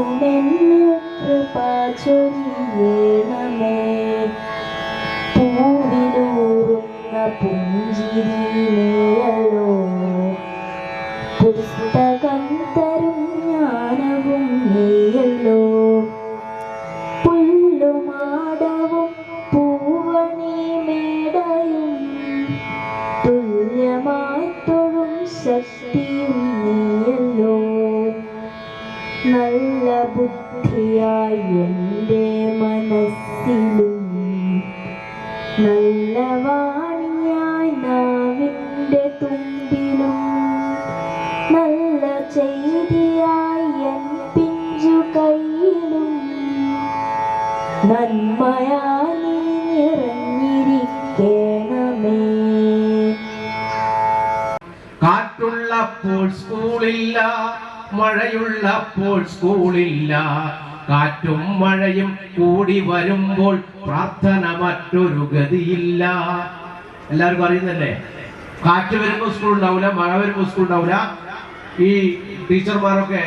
കൃപ ചൊരിയണമേ. പൂവിലൂറുന്ന പുഞ്ചിരിയിലെയല്ലോ പുസ്തകം തരും ജ്ഞാനവും നീയല്ലോ. പുല്ലുമാടവും പൂവണി മേടയും തുല്യമായി തൊഴും ശക്തിയും നീയല്ലോ. നല്ല ബുദ്ധിയായി എൻ്റെ മനസ്സിലും നല്ല വാണിയായി നാവിൻ്റെ തുമ്പിലും നല്ല ചെയ്തിയായി എൻ പിഞ്ചു കയ്യിലും നന്മയായി നിറഞ്ഞിരിക്കണമേ. കാറ്റുള്ളപ്പോൾ സ്കൂളില്ല, മഴയുള്ളപ്പോൾ സ്കൂളില്ല. കാറ്റും മഴയും കൂടി വരുമ്പോൾ പ്രാർത്ഥന മറ്റൊരു ഗതിയില്ല. എല്ലാവർക്കും അറിയുന്നല്ലേ, കാറ്റ് വരുമ്പോൾ സ്കൂൾ ഉണ്ടാവില്ല, മഴ വരുമ്പോൾ സ്കൂൾ ഉണ്ടാവില്ല. ഈ ടീച്ചർമാരൊക്കെ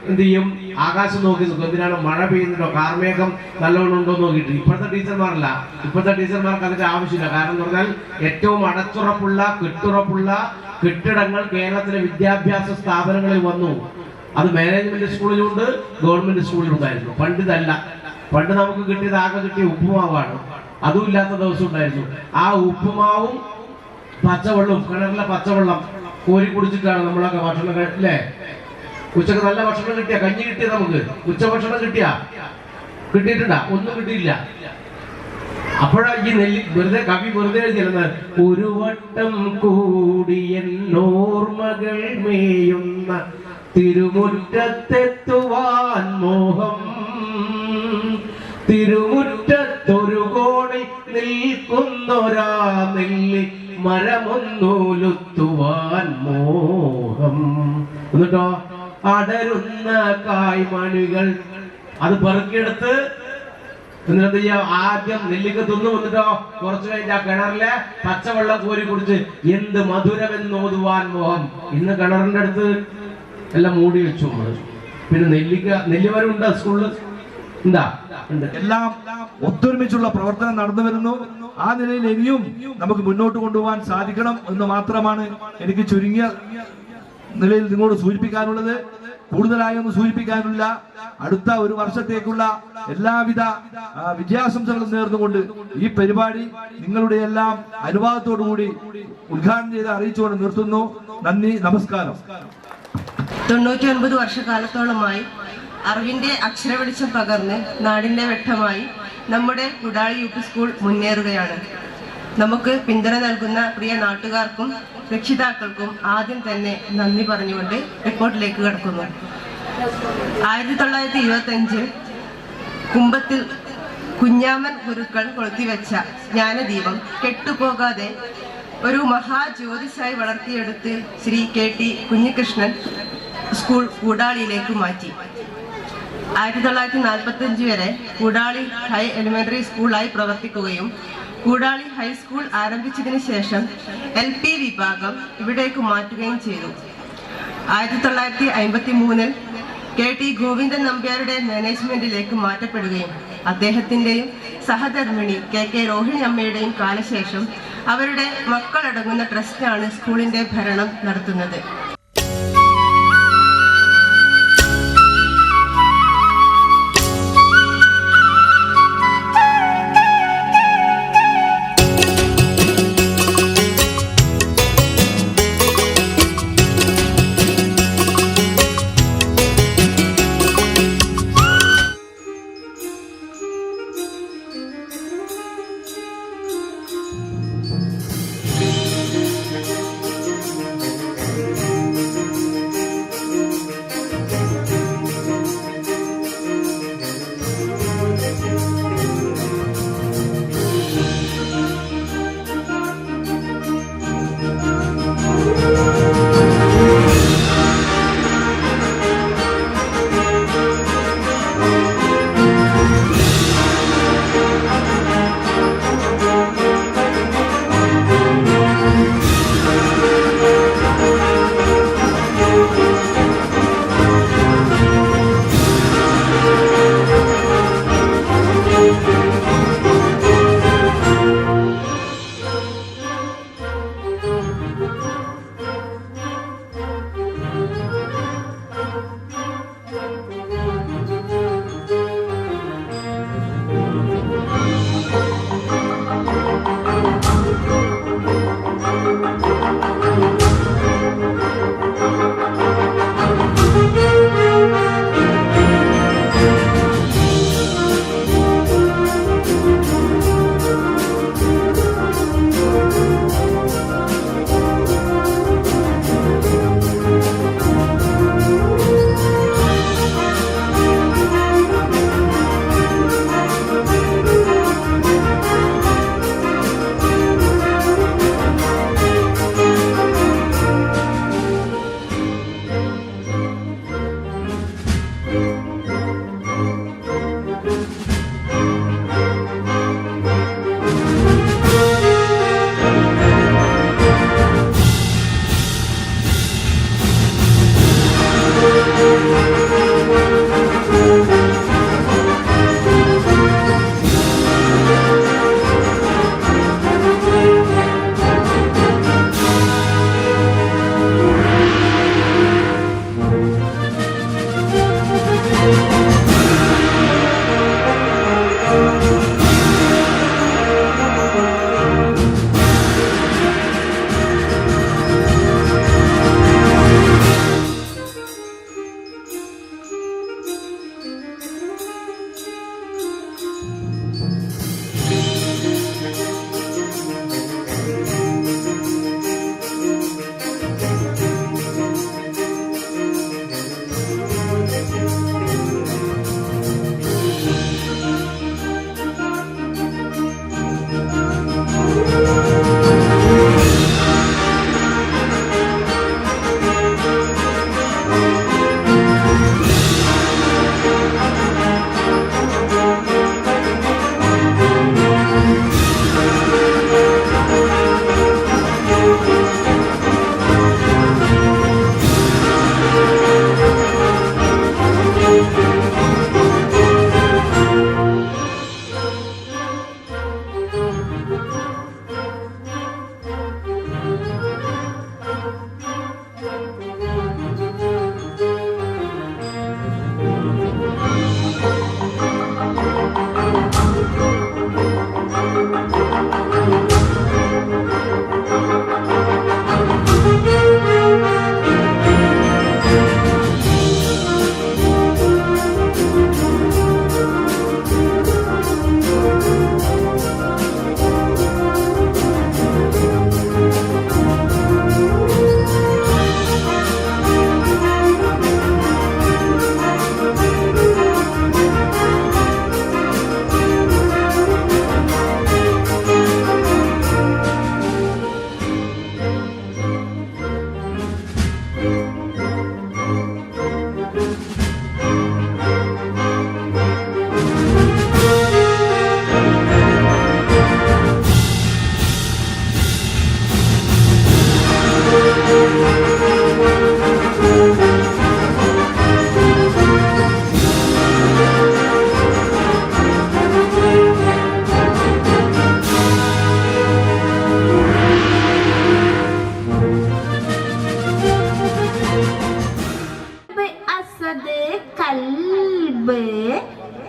എന്ത് ചെയ്യും? ആകാശം നോക്കി നിൽക്കും. എന്തിനാണ്? മഴ പെയ്യുന്നുണ്ടോ, കാർമേഘം നല്ലോണം ഉണ്ടോ നോക്കിയിട്ട്. ഇപ്പോഴത്തെ ടീച്ചർമാരല്ല, ഇപ്പോഴത്തെ ടീച്ചർമാർക്ക് അതിന്റെ ആവശ്യമില്ല. കാരണം എന്ന് പറഞ്ഞാൽ ഏറ്റവും അടച്ചുറപ്പുള്ള കെട്ടുറപ്പുള്ള കെട്ടിടങ്ങൾ കേരളത്തിലെ വിദ്യാഭ്യാസ സ്ഥാപനങ്ങളിൽ വന്നു. അത് മാനേജ്മെന്റ് സ്കൂളിലുണ്ട്, ഗവൺമെന്റ് സ്കൂളിലുണ്ടായിരുന്നു. പണ്ട് ഇതല്ല. പണ്ട് നമുക്ക് കിട്ടിയത് ആകെ കിട്ടിയ ഉപ്പുമാവാണ്. അതും ഇല്ലാത്ത ദിവസം ഉണ്ടായിരുന്നു. ആ ഉപ്പുമാവും പച്ചവെള്ളവും, കിണറിലെ പച്ചവെള്ളം കോരി കുടിച്ചിട്ടാണ് നമ്മളൊക്കെ ഭക്ഷണം അല്ലേ. ഉച്ചക്ക് നല്ല ഭക്ഷണം കിട്ടിയ, കഞ്ഞി കിട്ടിയ, നമുക്ക് ഉച്ചഭക്ഷണം കിട്ടിയിട്ടുണ്ടാ? ഒന്നും കിട്ടിയില്ല. അപ്പോഴാ ഈ വെറുതെ കവി വെറുതെ എഴുതിയിരുന്നത്, ഒരു വട്ടം കൂടി എന്നോർമകൾ മേയുന്ന തിരുമുറ്റത്തെത്തുവാൻ മോഹം, തിരുമുറ്റത്തൊരു കോണി നിൽക്കുന്നൊരാ നെല്ലി മരമൊന്നൂലുത്തുവാൻ മോഹം. എന്നിട്ടോ അടരുന്ന കായ്മണികൾ അത് പെറുക്കിയെടുത്ത് എന്നിട്ട് ആദ്യം നെല്ലിക്ക തിന്നു. വന്നിട്ടോ കുറച്ചു കഴിഞ്ഞ ആ കിണറിലെ പച്ചവെള്ളം കോരി കുടിച്ച് എന്ത് മധുരമെന്നോതുവാൻ മോഹം. ഇന്ന് കിണറിന്റെ അടുത്ത് എല്ലാം മൂടി വെച്ചു. പിന്നെ നെല്ലിമരം ഉണ്ടോ സ്കൂളിൽ? എന്താ എല്ലാം ഒത്തൊരുമിച്ചുള്ള പ്രവർത്തനം നടന്നു വരുന്നു. ആ നിലയിൽ ഇനിയും നമുക്ക് മുന്നോട്ട് കൊണ്ടുപോകാൻ സാധിക്കണം എന്ന് മാത്രമാണ് എനിക്ക് ചുരുങ്ങിയ നിലയിൽ നിങ്ങളോട് സൂചിപ്പിക്കാനുള്ളത്. കൂടുതലായൊന്നും സൂചിപ്പിക്കാനില്ല. അടുത്ത ഒരു വർഷത്തേക്കുള്ള എല്ലാവിധ വിജയാശംസകളും നേർന്നുകൊണ്ട് ഈ പരിപാടി നിങ്ങളുടെ എല്ലാം അനുവാദത്തോടുകൂടി ഉദ്ഘാടനം ചെയ്ത് അറിയിച്ചുകൊണ്ട് നിർത്തുന്നു. നന്ദി, നമസ്കാരം. 99 വർഷക്കാലത്തോളമായി അറിവിന്റെ അക്ഷരവെളിച്ചം പകർന്ന് നാടിന്റെ വെട്ടമായി നമ്മുടെ കുടാളി യു പി സ്കൂൾ മുന്നേറുകയാണ്. നമുക്ക് പിന്തുണ നൽകുന്ന പ്രിയ നാട്ടുകാർക്കും രക്ഷിതാക്കൾക്കും ആദ്യം തന്നെ നന്ദി പറഞ്ഞുകൊണ്ട് റിപ്പോർട്ടിലേക്ക് കടക്കുന്നു. 1925 കുമ്പത്തിൽ കുഞ്ഞാമൻ ഗുരുക്കൾ കൊളുത്തിവെച്ച ജ്ഞാനദീപം കെട്ടുപോകാതെ ഒരു മഹാജ്യോതിസായി വളർത്തിയെടുത്ത് ശ്രീ KT കുഞ്ഞികൃഷ്ണൻ സ്കൂൾ കൂടാളിയിലേക്ക് മാറ്റി. 1945 വരെ കൂടാളി ഹൈ എലിമെന്ററി സ്കൂളായി പ്രവർത്തിക്കുകയും കൂടാളി ഹൈസ്കൂൾ ആരംഭിച്ചതിന് ശേഷം LP വിഭാഗം ഇവിടേക്ക് മാറ്റുകയും ചെയ്തു. 1953 KT ഗോവിന്ദൻ നമ്പ്യാരുടെ മാനേജ്മെന്റിലേക്ക് മാറ്റപ്പെടുകയും അദ്ദേഹത്തിന്റെയും സഹധർമ്മിണി KK രോഹിണി അമ്മയുടെയും കാലശേഷം അവരുടെ മക്കളടങ്ങുന്ന ട്രസ്റ്റാണ് സ്കൂളിന്റെ ഭരണം നടത്തുന്നത്.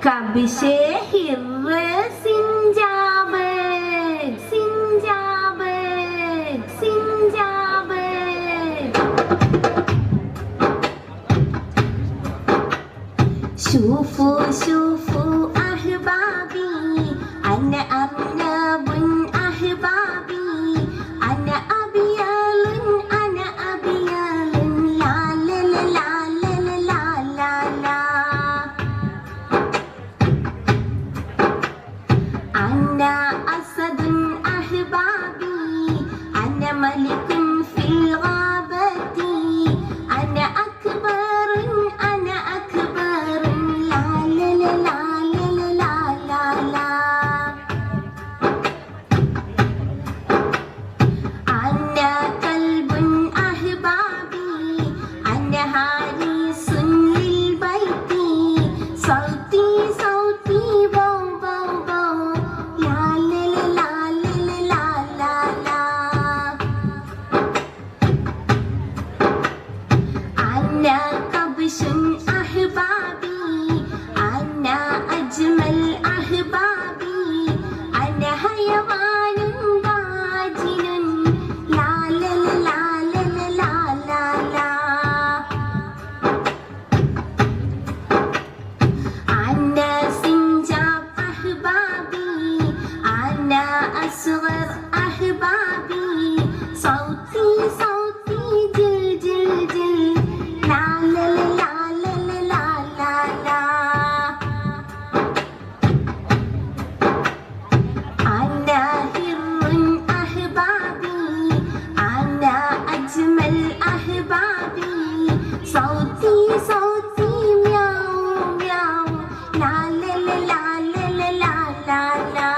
കബിഷേ ഹിറ് സിഞ്ചാബ് സിഞ്ചാബ് സിഞ്ചാബ്. شوفوا شوفوا أحبابي أنا أرنب أحبابي أنا أبيال أنا أبيال لا لا لا لا لا لا لا. أنا أسد أحبابي أنا ملك في الغابة أنا أكبر أنا أكبر لا لا لا لا لا لا لا. أنا كلب أحبابي أنا حارس للبيت صوتي صوتي بو بو بو لا لا لا لا لا لا لا. أنا كبش أحبابي أنا أجمل أحبابي أنا حيوان باجن لا لا لا لا لا لا لا. أنا سنجاب أحبابي أنا أصغر أحبابي صوتي صوتي جل جل جل لا لا لا لا لا لا لا. أنا هر أحبابي أنا أجمل أحبابي صوتي صوتي مياو مياو لا لا لا لا لا لا لا لا.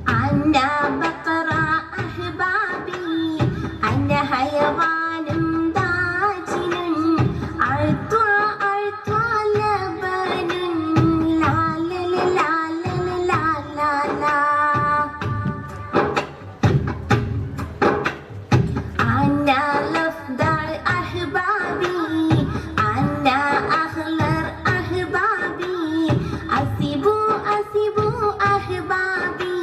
أنا بقرة أحبابي أنا حيوان داجن أرطى أرطى لبن لا لا لا لا لا لا لا. أنا الأفضل أحبابي أنا أخلر أحبابي أسيب أسيب أحبابي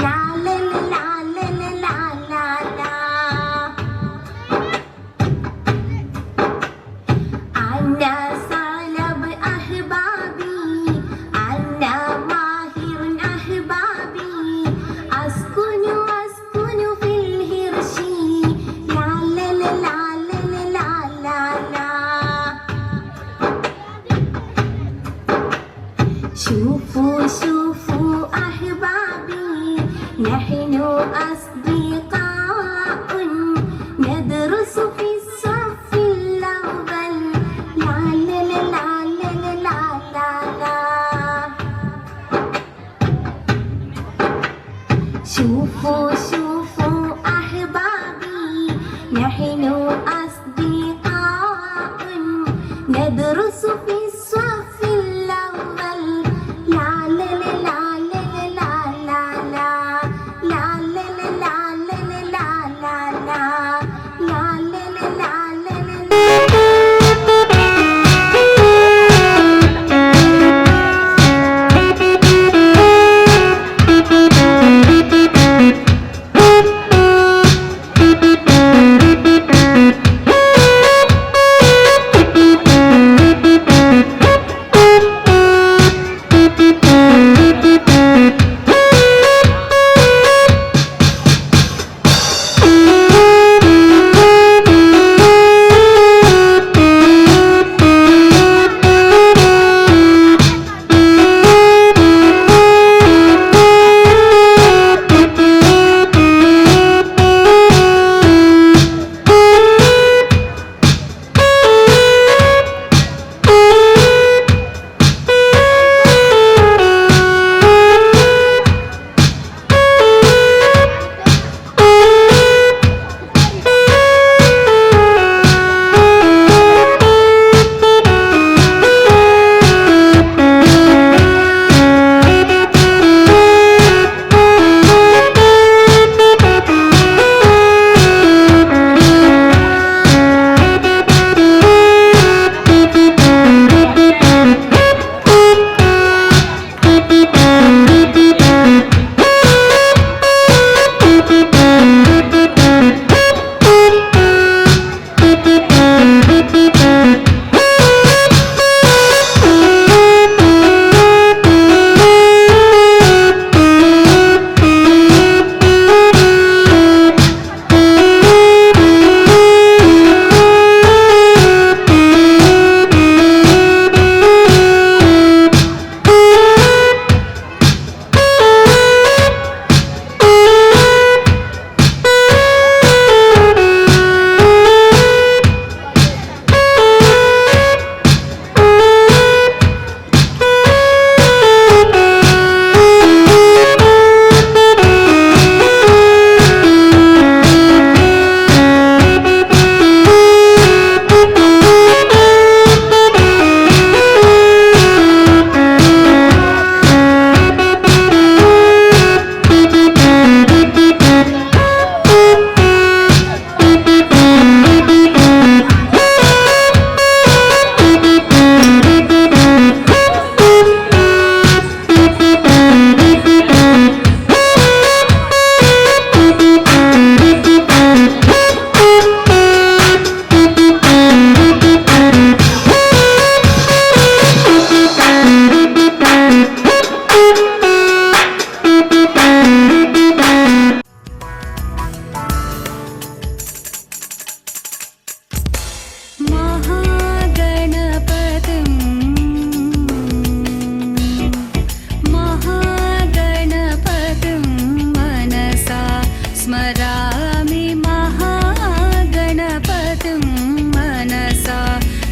لا لا لا لا لا لا لا. أنا ثعلب أحبابي أنا ماهر أحبابي أسكن أسكن في الهرش لا لا لا لا لا لا لا. شوفوا شوفوا أحبابي نحن أصدقاء ندرس في الصف الأول لا لا لا لا لا لا لا. شوفوا شوفوا أحبابي نحن أصدقاء ندرس في الصف الأول لا لا لا لا لا لا لا لا لا لا لا لا لا لا لا لا لا لا لا.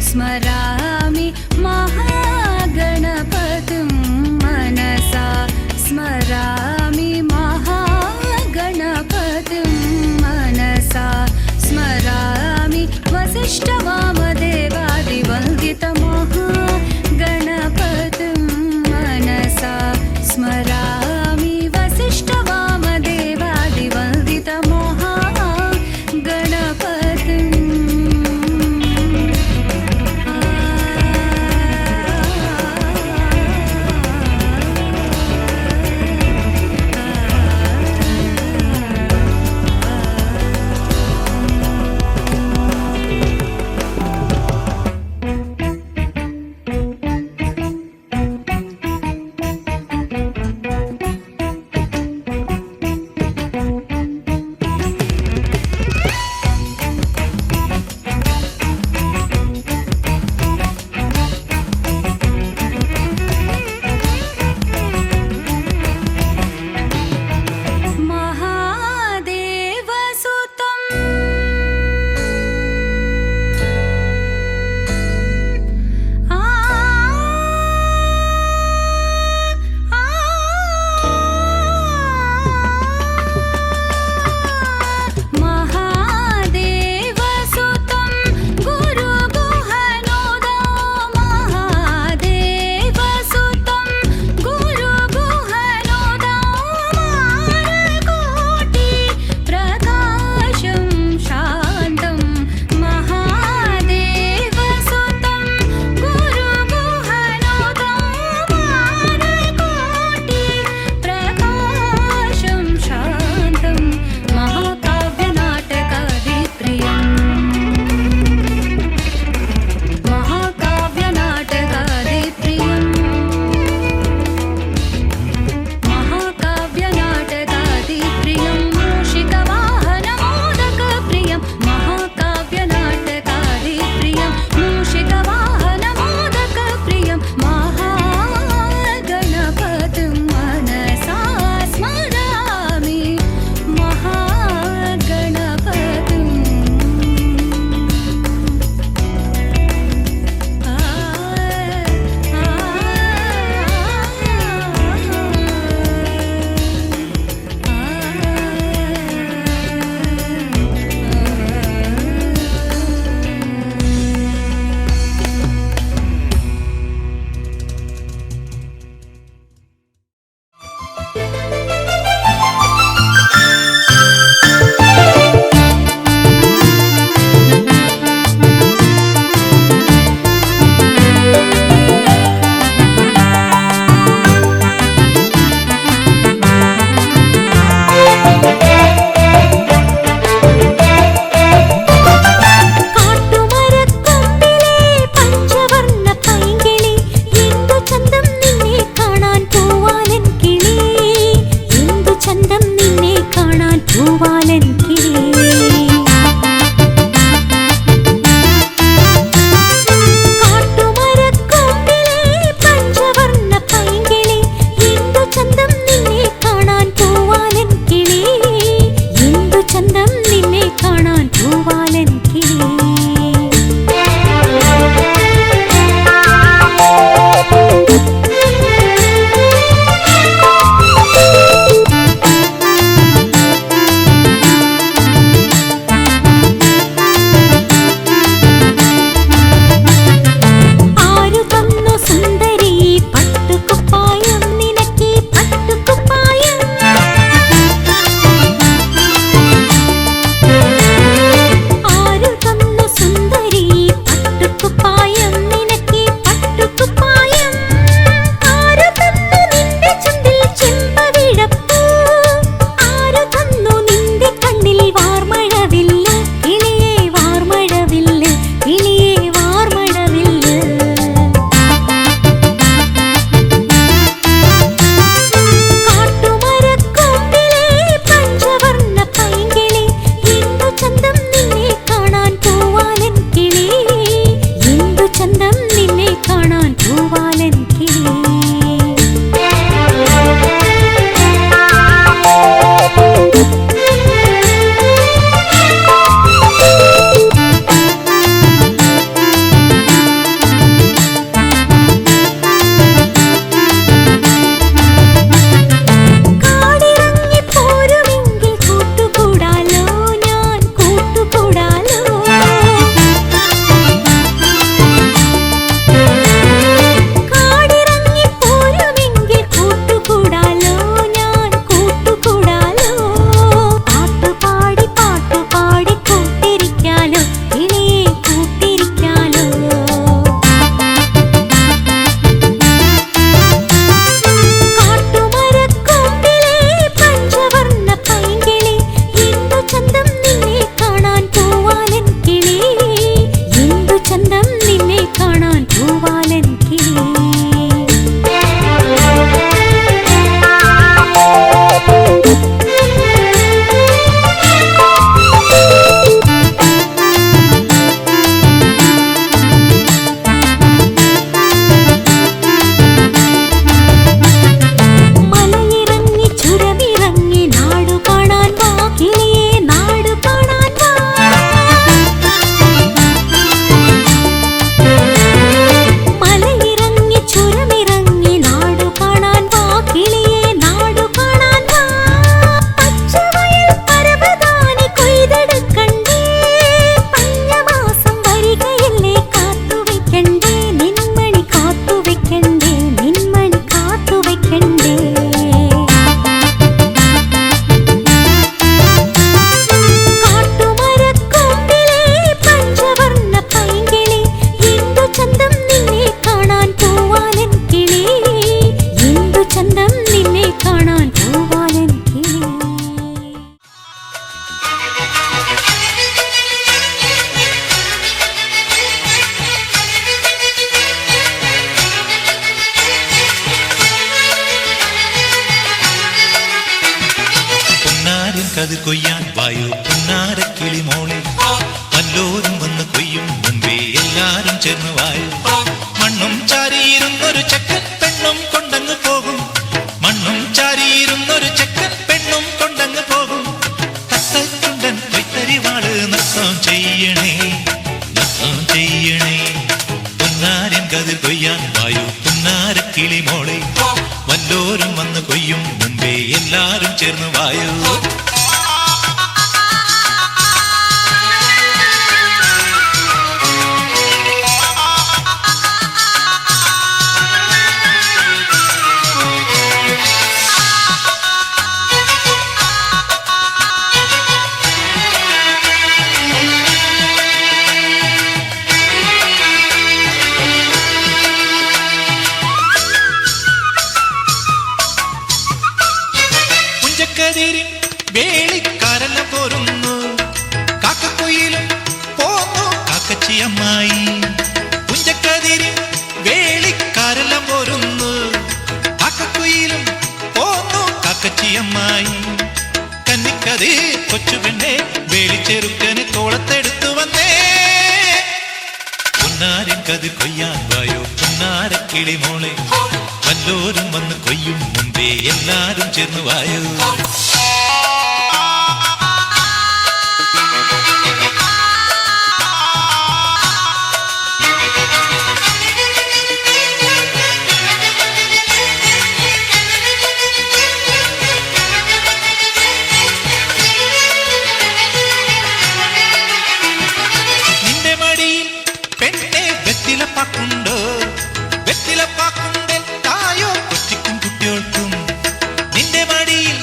स्मरामि महागणपतिं मनसा स्मरामि महागणपतिं मनसा स्मरामि वसिष्ठवामदेवादिवन्दितमहागणपतिं मनसा स्मरामि वसिष्ठवामदेवादिवन्दितमहागणपतिम् കതിർ കൊയ്യാൻ വായു പുന്നാരക്കിളി മോളെ വല്ലോരും വന്ന് കൊയ്യും മുമ്പേ എല്ലാരും ചേർന്ന് വായു മണ്ണും ചാരിയിരുന്നൊരു ചെക്കൻ പെണ്ണും കൊണ്ടങ്ങ് പോകും മണ്ണും ചാരിയിരുന്നൊരു ചെക്കൻ പെണ്ണും കൊണ്ടങ്ങ് പോകും തത്തച്ചുണ്ടൻ കൊയ്ത്തരിവാള് നൃത്തം ചെയ്യണേ നൃത്തം ചെയ്യണേ പുന്നാരൻ കതിർ കൊയ്യാൻ വായു പുന്നാരക്കിളി മോളെ വല്ലോരും വന്ന് കൊയ്യും മുമ്പേ എല്ലാരും ചേർന്ന് വായു വേളിക്കാരല്ല പോരുന്നു കാക്കക്കൊയിലും പോന്നു കാക്കച്ചിയമ്മായി പുഞ്ചക്കതിരിൽ വേളിക്കാരെല്ലാം പോരുന്നു കാക്കക്കൊയിലും പോന്നു കാക്കച്ചിയമ്മായി കന്നിക്കതി കൊച്ചുപെണ്ണെ വേളിച്ചെറുക്കന് കോളത്തെടുത്തു വന്നേ പുന്നാരൻ കതിർ കൊയ്യാൻ വായോ പുന്നാരക്കിളി മോളെ വല്ലോരും വന്ന് കൊയ്യും മുമ്പേ എല്ലാരും ചേർന്ന് വായോ നിന്റെ മടിയിൽ പെണ്ണെ വെറ്റിലപ്പാക്കുണ്ടോ വെറ്റിലപ്പാക്കുണ്ടേ തായോ കൊച്ചിക്കും കുട്ടികൾക്കും നിന്റെ മടിയിൽ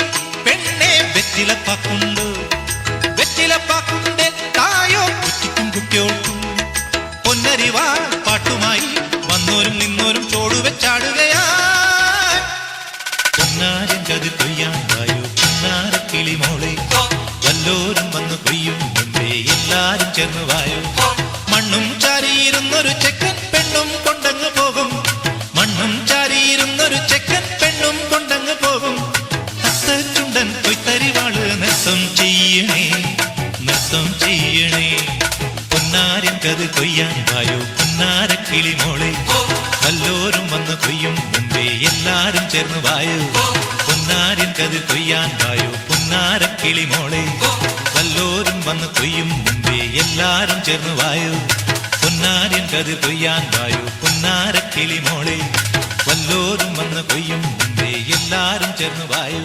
പെണ്ണെ വെറ്റിലപ്പാക്കുണ്ടോ വെറ്റിലപ്പാക്കുണ്ടേ തായോ കൊച്ചിക്കും കുട്ടികൾക്കും പൊന്നരിവാ പാട്ടുമായി വന്നോരും നിന്നോരും ചോടുവെച്ചാടുകയാ പൊന്നാരൻ കതിർ കൊയ്യാൻ വായോ പൊന്നാരക്കിളി മോളെ വല്ലോരും വന്ന് കൊയ്യും മുമ്പേ എല്ലാരും ചേർന്ന് വായോ മണ്ണും ചാരിയിരുന്നൊരു ചെക്കൻ പെണ്ണും കൊണ്ടങ്ങ് പോകും മണ്ണും ചാരിയിരുന്നൊരു ചെക്കൻ പെണ്ണും കൊണ്ടങ്ങ് പോകും തത്തച്ചുണ്ടൻ കൊയ്ത്തരിവാള് നൃത്തം ചെയ്യണേ നൃത്തം ചെയ്യണേ പൊന്നാരൻ കതിർ കൊയ്യാൻ വായോ പൊന്നാരക്കിളി മോളെ വല്ലോരും വന്ന് കൊയ്യും മുമ്പേ എല്ലാരും ചേർന്ന് വായോ പൊന്നാരൻ കതിർ കൊയ്യാൻ വായോ പൊന്നാരക്കിളി മോളെ വല്ലോരും വന്ന് കൊയ്യും മുമ്പേ എല്ലാരും ചേർന്ന് വായോ പൊന്നാരൻ കതിർ കൊയ്യാൻ വായോ പൊന്നാരക്കിളി മോളെ വല്ലോരും വന്ന് കൊയ്യും മുമ്പേ എല്ലാരും ചേർന്ന് വായോ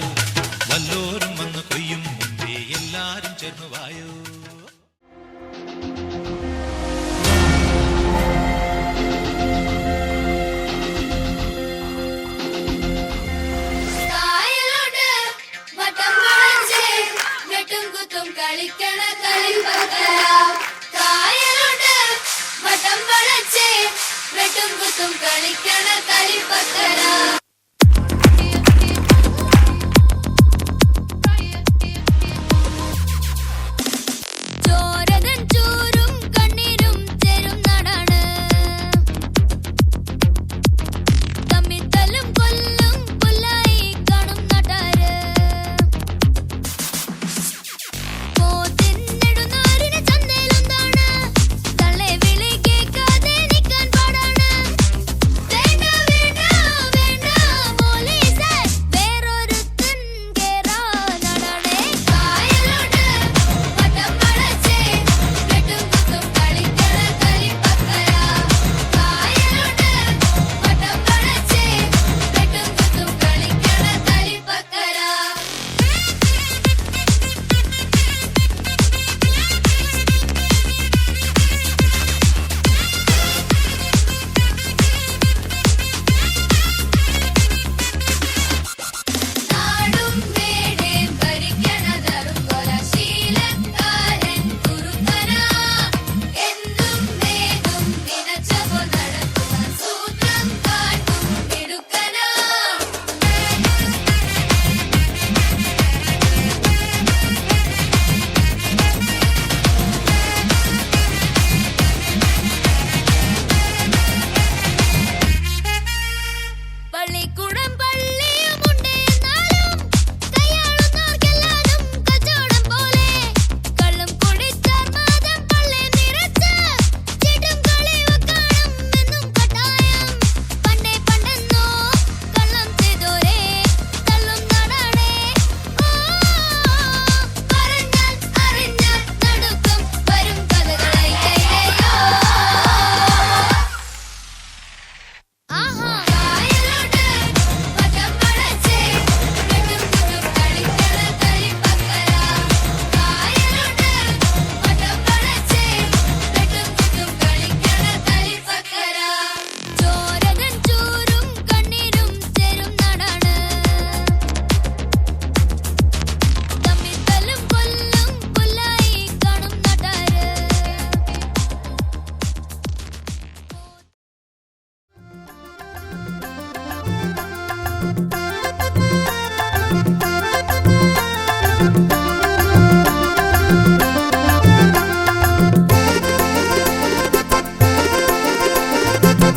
വല്ലോരും വന്ന് കൊയ്യും മുമ്പേ എല്ലാരും ചേർന്ന് വായോ കളിക്കണ കളിപ്പത്തല കായലുണ്ട് വട്ടം വളച്ചേ വെട്ടും കുത്തും കളിക്കണ കളിപ്പത്തല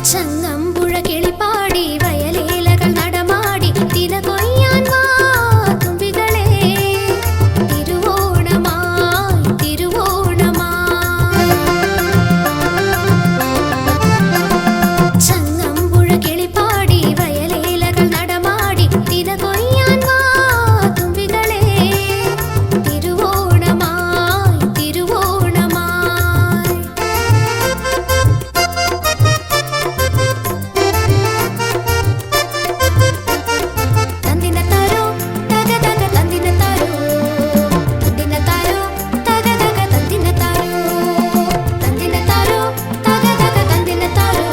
ചങ്ങമ്പുഴ കിളിപ്പാടി വയലേലകൾ നടമാടി തിന കൊയ്യാൻ വാ തുമ്പികളെ തിരുവോണമായി തിരുവോണമായി ചങ്ങമ്പുഴ കിളിപ്പാടി വയലേലകൾ നടമാടി തിന കൊയ്യാൻ വാ തുമ്പികളെ തിരുവോണമായി തിരുവോണമായി തന്ദിന താരോ തക തക തന്ദിന താരോ തന്ദിന താരോ തക തക തന്ദിന താരോ തന്ദിന താരോ തക തക തന്ദിന താരോ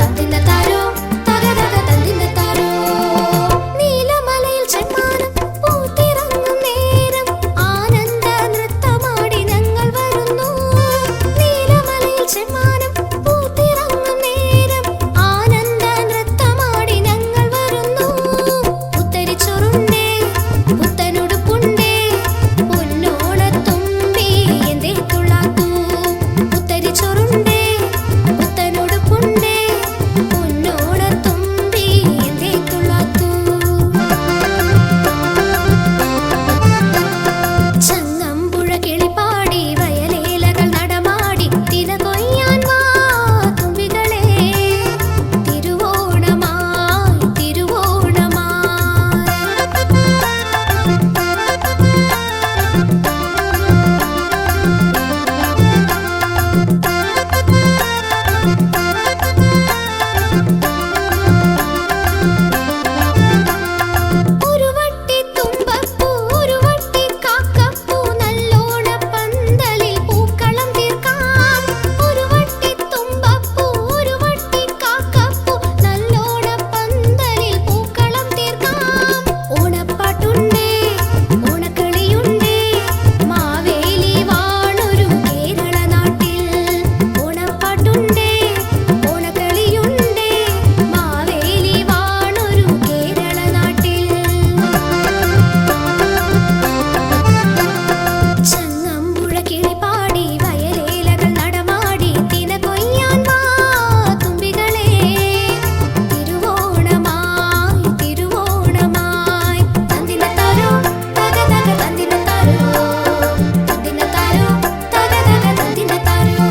തന്ദിന താരോ തക തക തന്ദിന താരോ നീലമലയിൽ ചെമ്മാനം പൂത്തിറങ്ങും നേരം ആനന്ദ നൃത്തമാടി ഞങ്ങൾ വരുന്നു നീലമലയിൽ ചെമ്മാനം പൂത്തിറങ്ങും നേരം ആനന്ദ നൃത്തമാടി ഞങ്ങൾ വരുന്നു പുത്തരിച്ചോറുണ്ടേ പുത്തനുടുപ്പുണ്ടേ പൊന്നോണത്തുമ്പി എന്തേ തുള്ളാത്തു പുത്തരിച്ചോറുണ്ടേ പുത്തനുടുപ്പുണ്ടേ പൊന്നോണത്തുമ്പി എന്തേ തുള്ളാത്തു ചങ്ങമ്പുഴ കിളിപ്പാടി വയലേലകൾ നടമാടി തിന കൊയ്യാൻ വാ തുമ്പികളെ തിരുവോണമായി തിരുവോണമായി ഒരു വട്ടി തുമ്പപ്പൂ ഒരു വട്ടി കാക്കപ്പൂ നല്ലോണ പന്തലിൽ പൂക്കളം തീർക്കാം ഒരു വട്ടി തുമ്പപ്പൂ ഒരു വട്ടി കാക്കപ്പൂ നല്ലോണ പന്തലിൽ പൂക്കളം തീർക്കാം ഓണപ്പാട്ടുണ്ടേ ഓണക്കളിയുണ്ടേ മാവേലി വാണൊരു കേരള നാട്ടിൽ ഓണപ്പാട്ടുണ്ടേ ഓണക്കളിയുണ്ടേ മാവേലി വാണൊരു കേരള നാട്ടിൽ ചങ്ങമ്പുഴ കിളിപ്പാടി വയലേലകൾ നടമാടി തിന കൊയ്യാൻ വാ തുമ്പികളെ തിരുവോണമായി തിരുവോണമായി തന്ദിന താരോ തക തക തന്ദിന താരോ തന്ദിന താരോ തക തക തന്ദിന താരോ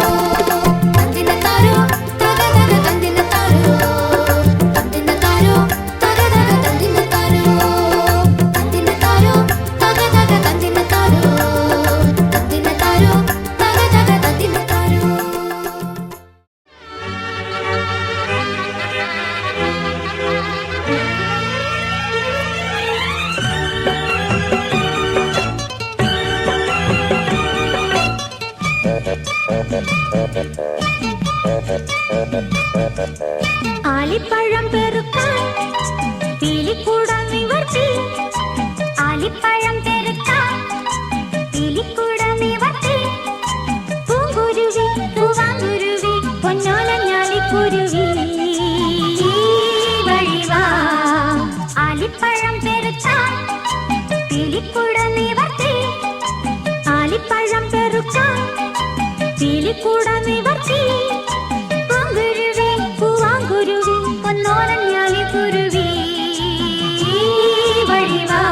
തന്ദിന താരോ തക തക തന്ദിന താരോ തന്ദിന താരോ തക തക തന്ദിന താരോ തന്ദിന താരോ തക തക തന്ദിന താരോ തന്ദിന താരോ തക തക തന്ദിന താരോ ആലിപ്പഴം പെറുക്കാൻ പീലിക്കൂടം നിവർത്തി ആലിപ്പഴം പെറുക്കാൻ പീലിക്കൂടം നിവർത്തി പൂങ്കുരുവി പൂവാങ്കുരുവി പൊന്നോലഞ്ഞാലിക്കുരുവി വഴിവാ ആലിപ്പഴം പെറുക്കാൻ പീലിക്കൂടം നിവർത്തി ആലിപ്പഴം പെറുക്കാൻ പീലിക്കൂടം നിവർത്തി പൂങ്കുരുവി പൂവാങ്കുരുവി പൊന്നോലഞ്ഞാലിക്കുരുവി വഴിവാ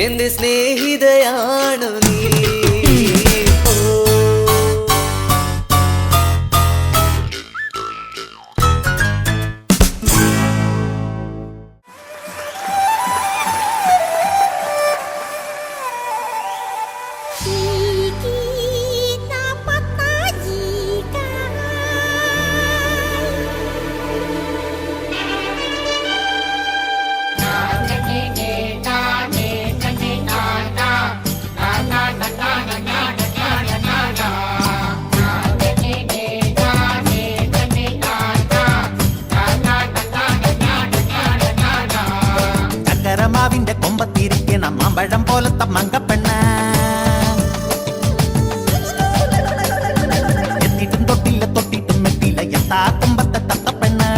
എന്റെ സ്നേഹിതയാണു നീ. ചക്കരമാവിന്റെ കൊമ്പത്തിരിക്കണ മാമ്പഴം പോലത്തെ മങ്കപ്പെണ്ണ് എത്തിയിട്ടും തൊട്ടില്ല തൊട്ടിട്ടും എത്തിയില്ല എത്താ കൊമ്പത്തെ തത്തപ്പെണ്ണ്.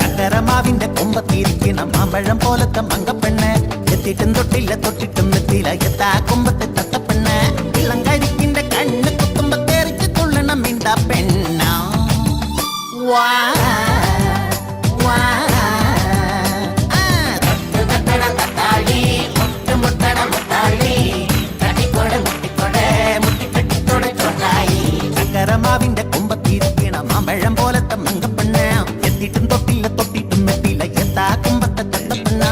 ചക്കരമാവിന്റെ കൊമ്പത്തിരിക്കണ മാമ്പഴം പോലത്തെ മങ്കപ്പെണ്ണ് എത്തിയിട്ടും തൊട്ടില്ല തൊട്ടിട്ടും എത്തിയില്ല എത്താ കൊമ്പത്തെ തത്തപ്പെണ്ണ്. ഇളം കരിക്കിന്റെ കണ്ണ് കുത്തുമ്പോ തെറിച്ച് തുള്ളണം മിണ്ട പെണ്ണ. ചക്കരമാവിന്റെ കൊമ്പത്തിരിക്കണ മാമ്പഴം പോലത്തെ മങ്കപ്പെണ്ണ് എത്തിയിട്ടും തൊട്ടില്ല തൊട്ടിട്ടും എത്തിയില്ല എത്താ കൊമ്പത്തെ തത്തപ്പെണ്ണ.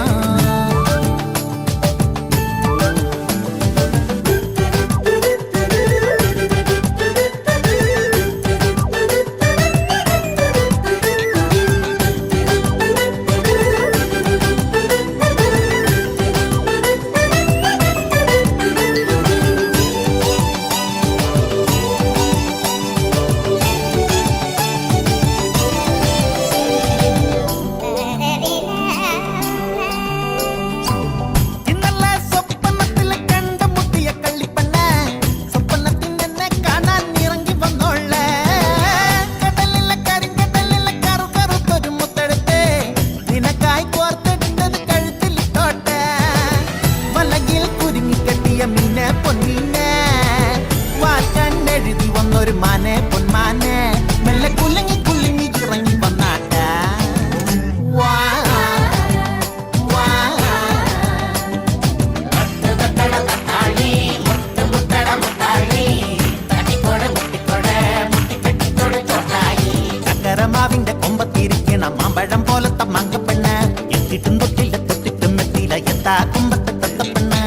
ചക്കരമാവിന്റെ കൊമ്പത്തിരിക്കണ മാമ്പഴം പോലത്തെ മങ്കപ്പെണ്ണ് എത്തിയിട്ടും തൊട്ടില്ല തൊട്ടിട്ടും എത്തിയില്ല എത്താ കൊമ്പത്തെ തത്തപ്പെണ്ണ്.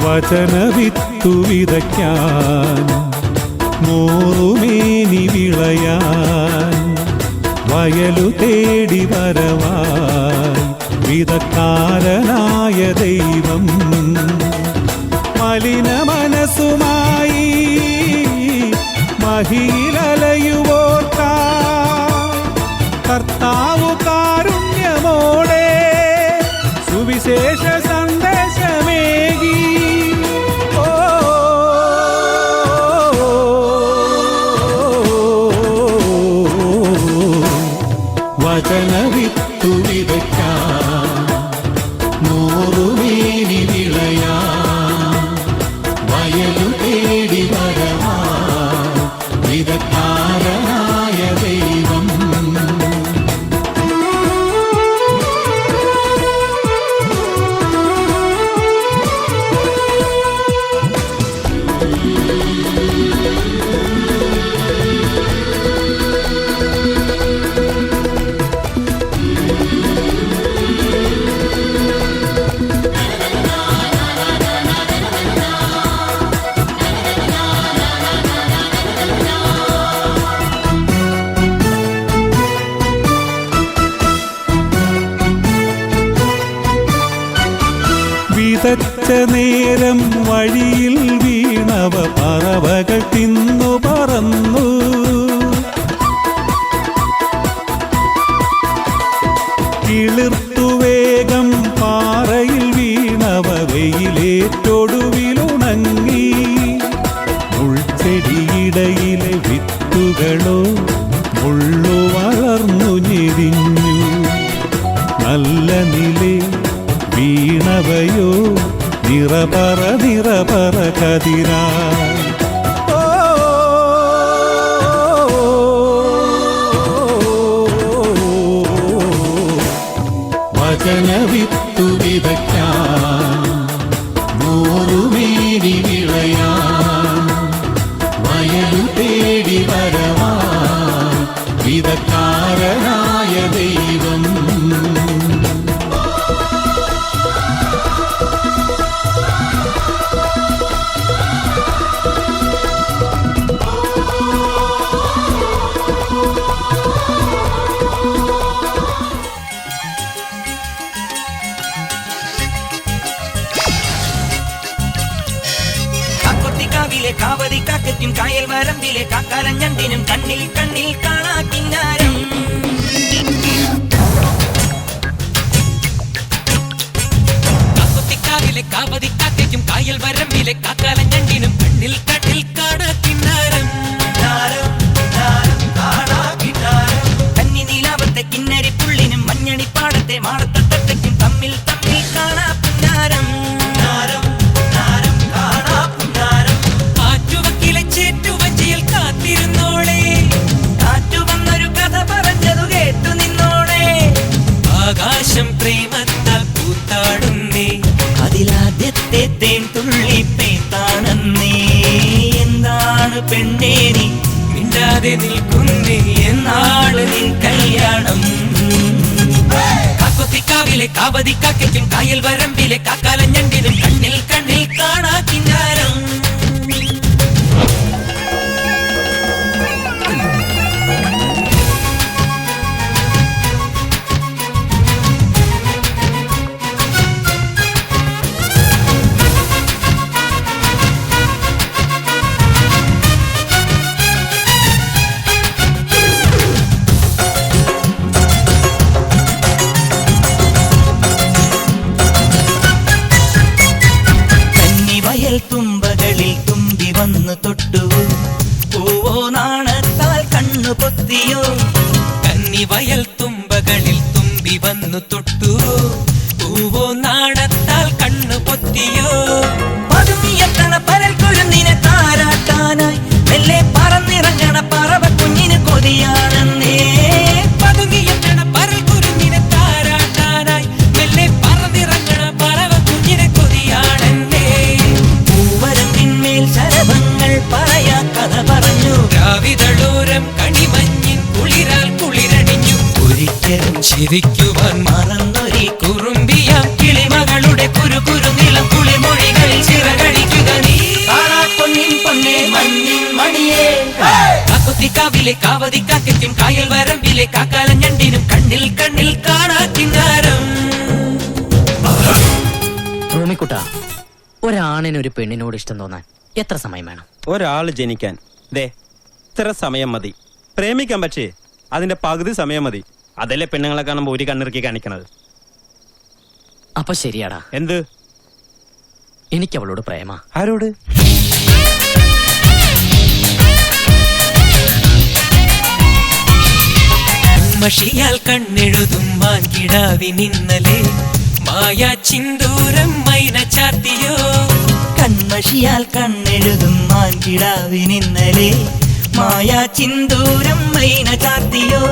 വചനവിത്തു വിതയ്ക്കാൻ മോറുമേനി വിളയാൻ വയലു തേടി വരവായി വിതക്കാരനായ ദൈവം മലിന മനസ്സുമായി മഹിയിലലയുവോർക്കാ കർത്താവു കാരുണ്യമോടെ സുവിശേഷ സന്ദേശമേകി വചനവിത്തു വിതയ്ക്കാൻ മോറുമേനി വിളയാൻ വയലു തേടി വരവാ വിതക്കാരനായ ദൈവം വിതച്ച നേരം വഴിയിൽ വീണവ പറവകൾ തിന്നു പറന്നു കിളിർത്തു വേഗം പാറയിൽ വീണവ വെയിലേറ്റൊടുവിലുണങ്ങി മുൾച്ചെടിയിടയിലെ വിത്തുകളോ മുള്ളു വളർന്നു ഞെരിഞ്ഞു നല്ല നിലേ വീണവയോ നിറപറ കതിരാ വചനവിത്തു വിതയ്ക്കാൻ മോറുമേനി വിളയാൻ വയലു തേടി വരവാ വിതക്കാരനായ ദൈവം കാവതി കാക്കയ്ക്കും കായൽ വരമ്പിലെ കാക്കാലഞ്ഞണ്ടിനും കണ്ണിൽ കണ്ണിൽ കാണാ കിന്നാരം കാക്കൊത്തിക്കാവിലെ കാവതി കാക്കയ്ക്കും കായൽ വരമ്പിലെ കാക്കാലഞ്ഞണ്ടിനും കണ്ണിൽ കണ്ണിൽ കാണാ കിന്നാരം കന്നി നീലാവത്തെ കിന്നരി പുള്ളിനും മഞ്ഞണിപ്പാടത്തെ മാടത്തട്ടയ്ക്കും തമ്മിൽ തമ്മിൽ കാണാ പിന്നാരം ആകാശം പ്രേമത്താൽ പൂത്താടുന്നേ അതിലാദ്യത്തെ തേൻ തുള്ളി പെയ്ത്താണെന്നേ എന്താണ് പെണ്ണേ നീ മിണ്ടാതെ നിൽക്കുന്നേ എന്നാണ് നിൻ കല്യാണം കാക്കൊത്തിക്കാവിലെ കാവതി കാക്കയ്ക്കും കായൽ വരമ്പിലെ കാക്കാലഞ്ഞണ്ടിനും കണ്ണിൽ കണ്ണിൽ കാണാ കിന്നാരം തുമ്പകളിൽ തുമ്പി വന്നു തൊട്ടു പൂവോ നാണത്താൽ കണ്ണു പൊത്തിയോ കന്നിവയൽ തുമ്പകളിൽ തുമ്പി വന്നു തൊട്ടു പൂവോ നാണത്താൽ കണ്ണു പൊത്തിയോ പതുങ്ങിയെത്തണ പരൽ കുരുന്നിനെ താരാട്ടാനായി മെല്ലെ പറന്നിറങ്ങണ പറവ കുഞ്ഞിന് കൊതിയാണെന്നേ പതുങ്ങിയെത്തണ പരൽ കുരുന്നിനെ താരാട്ടാനായി മെല്ലെ പറന്നിറങ്ങണ പറവ കുഞ്ഞിന് കൊതിയാണെന്നേ ശരഭങ്ങൾ പറയാ കഥ പറഞ്ഞു രാവിതളോരം കണിമഞ്ഞിൻ കുളിരാൽ കുളിരണിഞ്ഞു ഒരിക്കലും ചിരിക്കുവാൻ മറന്നൊരി കുറുമ്പിയ കിളിമകളുടെ കുരു കുരു നിലം കുളിമൊഴികളിൽ ചിറ കാവിലെ കാവതിക്കാക്കും കായൽ വരമ്പിലെ കാക്കാലഞ്ഞണ്ടിനും കണ്ണിൽ കണ്ണിൽ കാണാ കിന്നാരം. റൂമിക്കുട്ട, ഒരാണിന് ഒരു പെണ്ണിനോട് ഇഷ്ടം തോന്നാൻ എത്ര സമയം വേണം? ഒരാള് ജനിക്കാൻ ഇത്ര സമയം മതി. പ്രേമിക്കാൻ പക്ഷേ അതിന്റെ പകുതി സമയം മതി. അതല്ലേ പെണ്ണുങ്ങളെ കാണുമ്പോ ഒരു കണ്ണിറുക്കി കാണിക്കണത്. അപ്പൊ ശരിയാടാ. എന്ത്? എനിക്ക് അവളോട് പ്രേമ. ആരോട്? മഷിയാൽ കണ്ണെഴുതും മാൻകിടാവിനിന്നലെ മായാ ചിന്തൂരം മൈന ചാത്തിയോ. കൺമഷിയാൽ കണ്ണെഴുതും മാൻകിടാവിനിന്നലെ മായാ ചിന്തൂരം മൈന ചാത്തിയോ.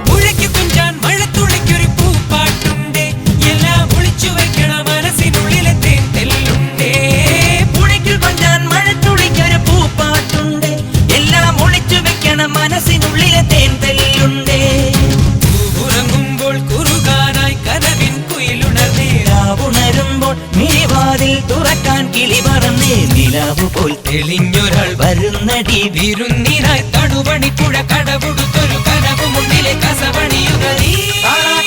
മുഴയ്ക്കു കുഞ്ചാൻ മഴത്തുള്ളിക്കൊരു പൂപ്പാട്ടുണ്ടേ, എല്ലാം ഒളിച്ചു വെക്കണ മനസ്സിനുള്ളിലെ തേൻ തെല്ലുണ്ടേ. മുഴയ്ക്കു കൊഞ്ചാൻ മഴത്തുള്ളിക്കൊരു പൂപ്പാട്ടുണ്ടേ, എല്ലാം ഒളിച്ചു വെക്കണ മനസ്സിനുള്ളിലെ തേൻ തെല്ലുണ്ടേ. ഉറങ്ങുമ്പോൾ കുറുകാനായി കനവിൻ കുയിലുണർന്നേ, ഉണരുമ്പോൾ മിഴിവാതിൽ തുറക്കാൻ കിളി പറന്നേ. നിലാവു പോൽ തെളിഞ്ഞൊരാൾ വരുന്നടി വിരുന്നിനായി തടുപണിപ്പുഴ കടപുടുത്തൊരു കനവ് മുന്നിലെ കസവണിയുക നീ.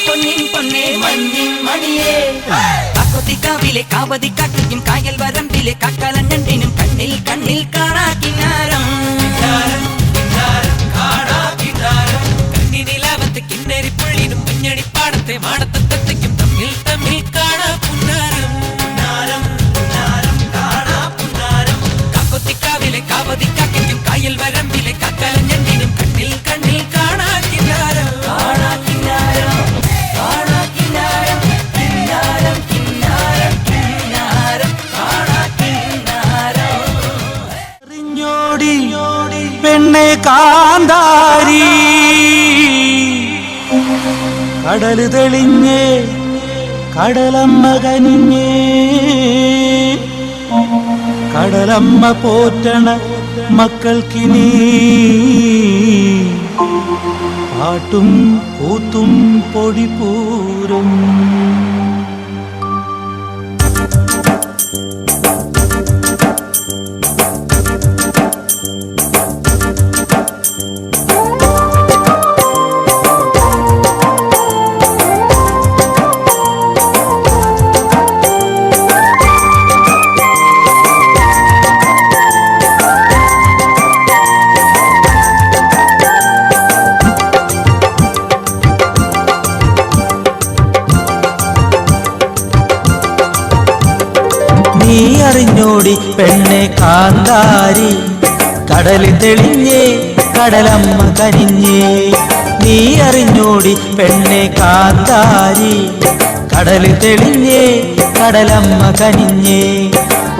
പൊന്നിൻ പൊന്നേ മഞ്ഞിൻ മണിയേ. കാക്കൊത്തിക്കാവിലെ കാവതിക്കാക്കും കായൽ വരമ്പിലെ കാക്കാലഞ്ഞണ്ടിനും കണ്ണിൽ കണ്ണിൽ കാണാ കിന്നാരം. കണ്ണിനിലാവത്ത് കിന്നരിപ്പുള്ളിനും മഞ്ഞണിപ്പാടത്തെ മാടത്തത്തെക്കും തമ്മിൽ തമ്മിൽ കാണാ പുന്നാരം. കാക്കൊത്തിക്കാവിലെ കാവതിക്കാക്കും കായൽ വരമ്പിലെ കാക്കാലഞ്ഞണ്ടിനും കണ്ണിൽ കണ്ണിൽ കാണാ കിന്നാരം. പെണ്ണെ കാന്താരി കടല് തെളിഞ്ഞേ കടലമ്മ കനിഞ്ഞേ കടലമ്മ പോറ്റണ മക്കൾക്കിനി പാട്ടും കൂത്തും പൊടിപൂരും. നീ അറിഞ്ഞോടി പെണ്ണെ കാന്താരി കടല് തെളിഞ്ഞേ കടലമ്മ കനിഞ്ഞേ. നീ അറിഞ്ഞോടി പെണ്ണെ കാന്താരി കടല് തെളിഞ്ഞേ കടലമ്മ കനിഞ്ഞേ.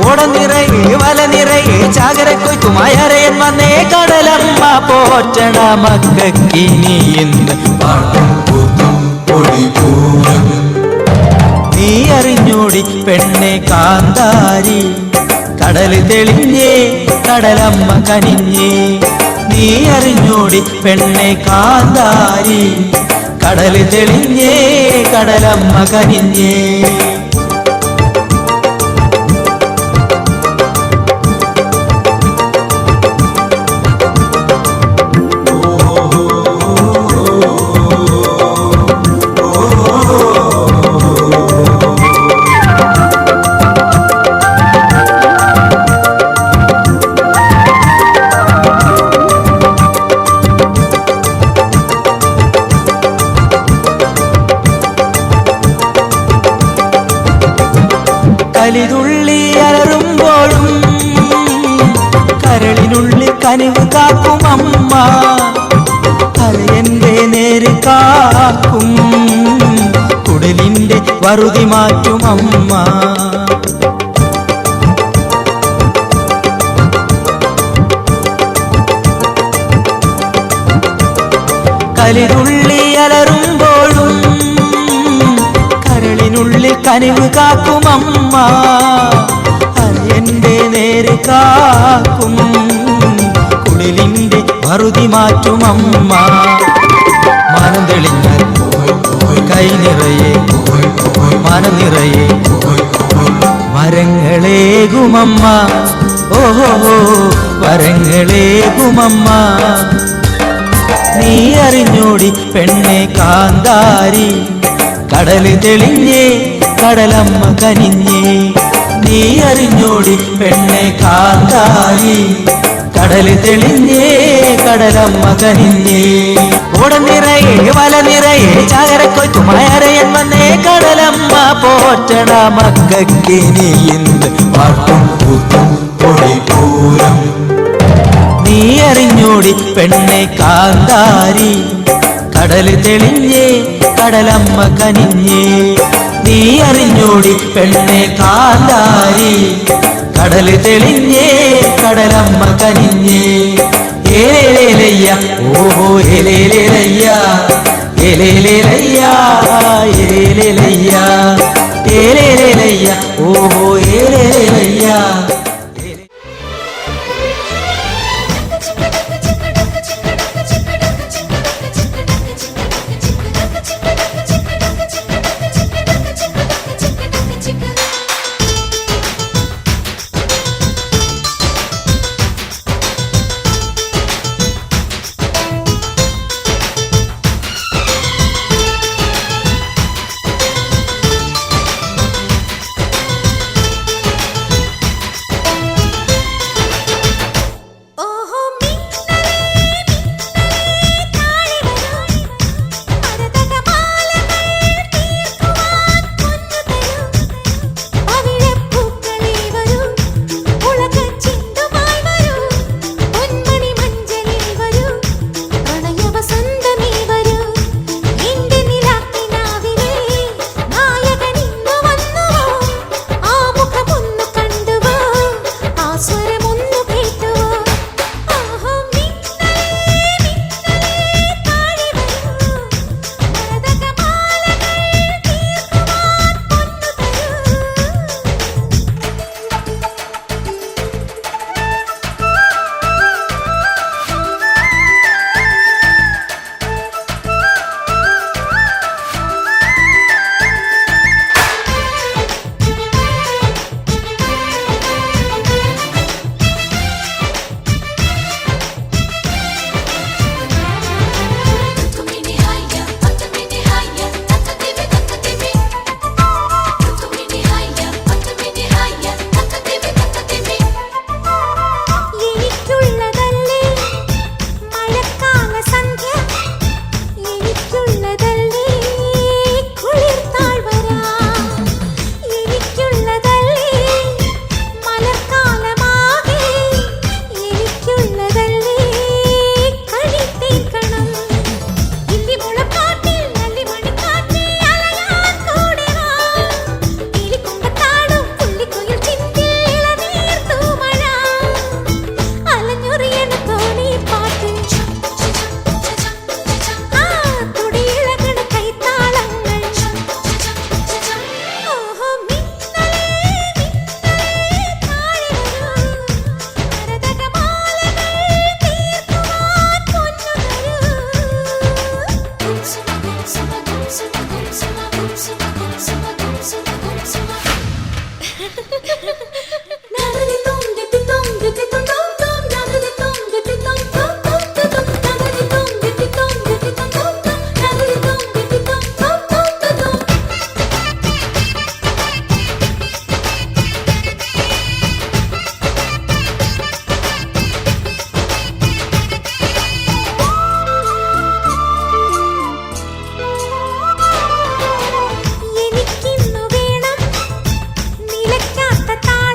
ഓട നിറയെ വല നിറയെ ചാകരക്കൊയ്ത്തുമായറയൻ വന്നേ കടലമ്മ പോറ്റണ മക്കക്കിനി ഇന്ന് പാട്ടും കൂത്തും പൊടിപൂരം. നീ അറിഞ്ഞോടി പെണ്ണെ കാന്താരി കടല് തെളിഞ്ഞേ കടലമ്മ കനിഞ്ഞേ. നീ അറിഞ്ഞോടി പെണ്ണെ കാന്താരി കടല് തെളിഞ്ഞേ കടലമ്മ കനിഞ്ഞേ. കലിതുള്ളി അലറുമ്പോഴും കരളിനുള്ളിൽ കനിവ് കാക്കും അമ്മ, കലയന്റെ നേര് കാക്കും കുടലിന്റെ വറുതി മാറ്റും അമ്മ. കലിതുള്ളി അലറുമ്പോഴും കരളിനുള്ളിൽ കനിവ് കാക്കും അമ്മ, എന്റെ നേര് കാക്കും കുടിലിന്റെ വറുതി മാറ്റും അമ്മ. മാനം തെളിഞ്ഞാൽ കൈ നിറയെ മാനം നിറയെ വരങ്ങളേകുമമ്മ, ഓഹോ വരങ്ങളേകുമമ്മ. നീ അറിഞ്ഞോടി പെണ്ണെ കാന്താരി കടല് തെളിഞ്ഞേ കടലമ്മ കനിഞ്ഞേ നീ അറിഞ്ഞോടി പെണ്ണെ കാന്താരി കടല് തെളിഞ്ഞേ കടലമ്മ കനിഞ്ഞേ ഓട നിറയെ വല നിറയെ ചാകരക്കൊയ്ത്തുമായരയൻ വന്നേ കടലമ്മ പോറ്റണ മക്കക്കിനി എന്ത് പാട്ടും കൂത്തും പൊടിപൂരം നീ അറിഞ്ഞോടി പെണ്ണെ കാന്താരി കടല് തെളിഞ്ഞേ കടലമ്മ കനിഞ്ഞേ നീ അറിഞ്ഞോടി പെണ്ണെ കാന്താരി കടല് തെളിഞ്ഞേ കടലമ്മ കനിഞ്ഞേ ഏലേലയ്യ ഓഹോ ഏലേലയ്യ ഏലേലയ്യ ഏലേലയ്യ ഏലേലയ്യ ഓഹോ ഏലേലയ്യ എനിക്കിന്നു വേണം നിലയ്ക്കാത്ത താളം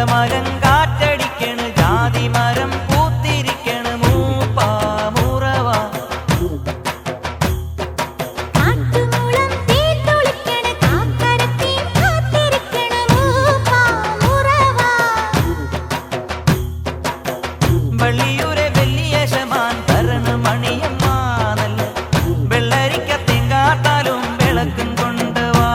ചോലമരം കാറ്റടിക്കണ് ജാതി മരം പൂത്തിരിക്കണ് മൂപ്പാ മുറവാ കാട്ടുമൂളം തീർത്തൊളിക്കണ് കാക്കരത്തി കാത്തിരിക്കണ് മൂപ്പാ മുറവാ വള്ളിയൂരെ വെള്ളിയേശമാൻ തരണ മണിയമ്മാനല്ല വെള്ളരിക്ക തെങ്കാട്ടാലും വിളക്കും കൊണ്ടുവാ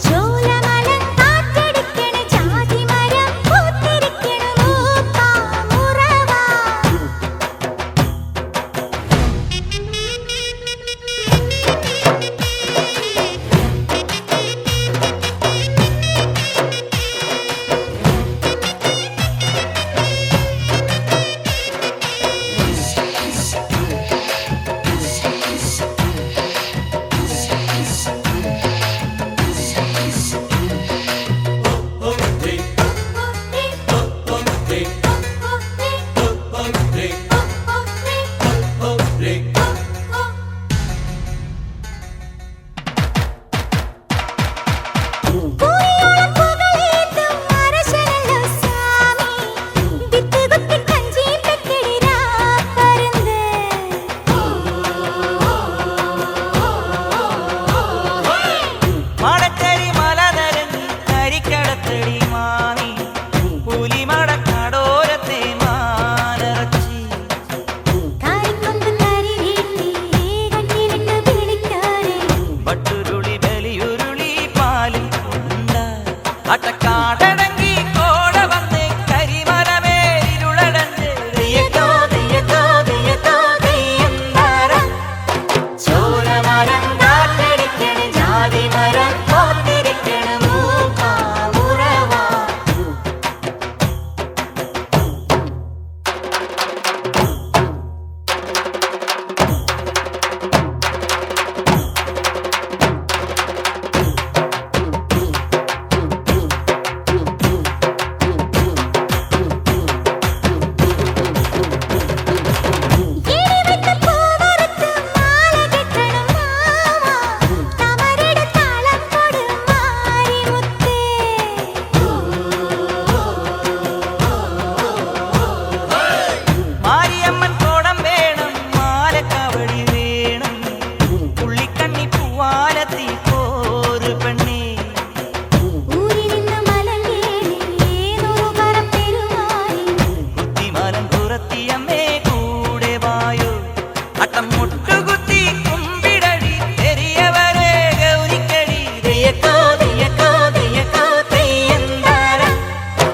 ചോലമരം കാറ്റടിക്കണ് ജാതി മരം പൂത്തിരിക്കണ് മൂപ്പാ മുറവാ പൂയോളം പുകളേത്തും അരശനല്ലോ സ്വാമി വിത്തുകുത്തി കഞ്ചി പെട്ടിടിരാ പരുന്ത് മടക്കരി മല നരങ്ങി കരിക്കടത്തടി മാമി പുലിമടക്കാടോരത്തെ മാനറച്ചി കാരിക്കൊമ്പ് കരി വീട്ടി കണ്ണിലിട്ട് പിടിക്കാരെ വട്ടുരുളി ബലിയുരുളി പാലിൽ കൊണ്ട അട്ടക്കാടടങ്ങി കോട വന്ന് കരിമലമേലിരുളടഞ്ഞ് തെയ്യക്കോ തെയ്യക്കോ തെയ്യക്കോ തെയ്യന്താരം ചോലമരം കാറ്റടിക്കണ് ജാതി മരം പോത്തിരിക്കണ് മൂക്കാ മുറവാ ഇടിവെട്ട് പൂവറുത്ത് മാല കെട്ടണം മാമാ തമരയുടെ താളം കൊടു മാരിമുത്തേ മാരിയമ്മൻ കോടം വേണം മാലക്കവടി വേണം പുള്ളിക്കണ്ണി പൂവാലത്തി പോരു പെണ്ണേ ഊരിനിന്ന് മലങ്കേറി ഏതോകര പെരുമാറി കുത്തിമലം കുറത്തിയമ്മേ കൂടെ വായോ അട്ടം മുട്ടുകുത്തി കുമ്പിടടി പെരിയവരെ ഗൗരിക്കടി തെയ്യക്കോ തെയ്യക്കോ തെയ്യക്കോ തെയ്യന്താരം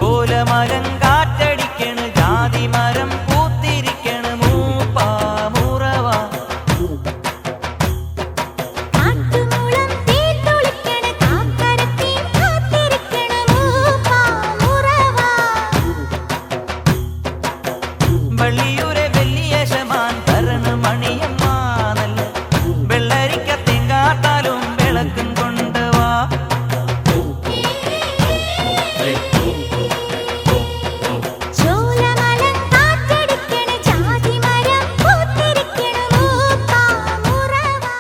കോലമരം കാറ്റടിക്കണ് ജാതി മരം പൂത്തിരിക്കണ് മൂപ്പാ മുറവാ കാട്ടുമൂളം തീർത്തൊളിക്കണ് കാക്കരത്തി കാത്തിരിക്കണ് മൂപ്പാ മുറവാ വള്ളിയൂരെ വെള്ളിയേശമാൻ തരണ മണിയമ്മാനല്ല വെള്ളരിക്ക തെങ്കാട്ടാലും വിളക്കും കൊണ്ടുവാ ചോലമരം കാറ്റടിക്കണ് ജാതി മരം പൂത്തിരിക്കണ് മൂപ്പാ മുറവാ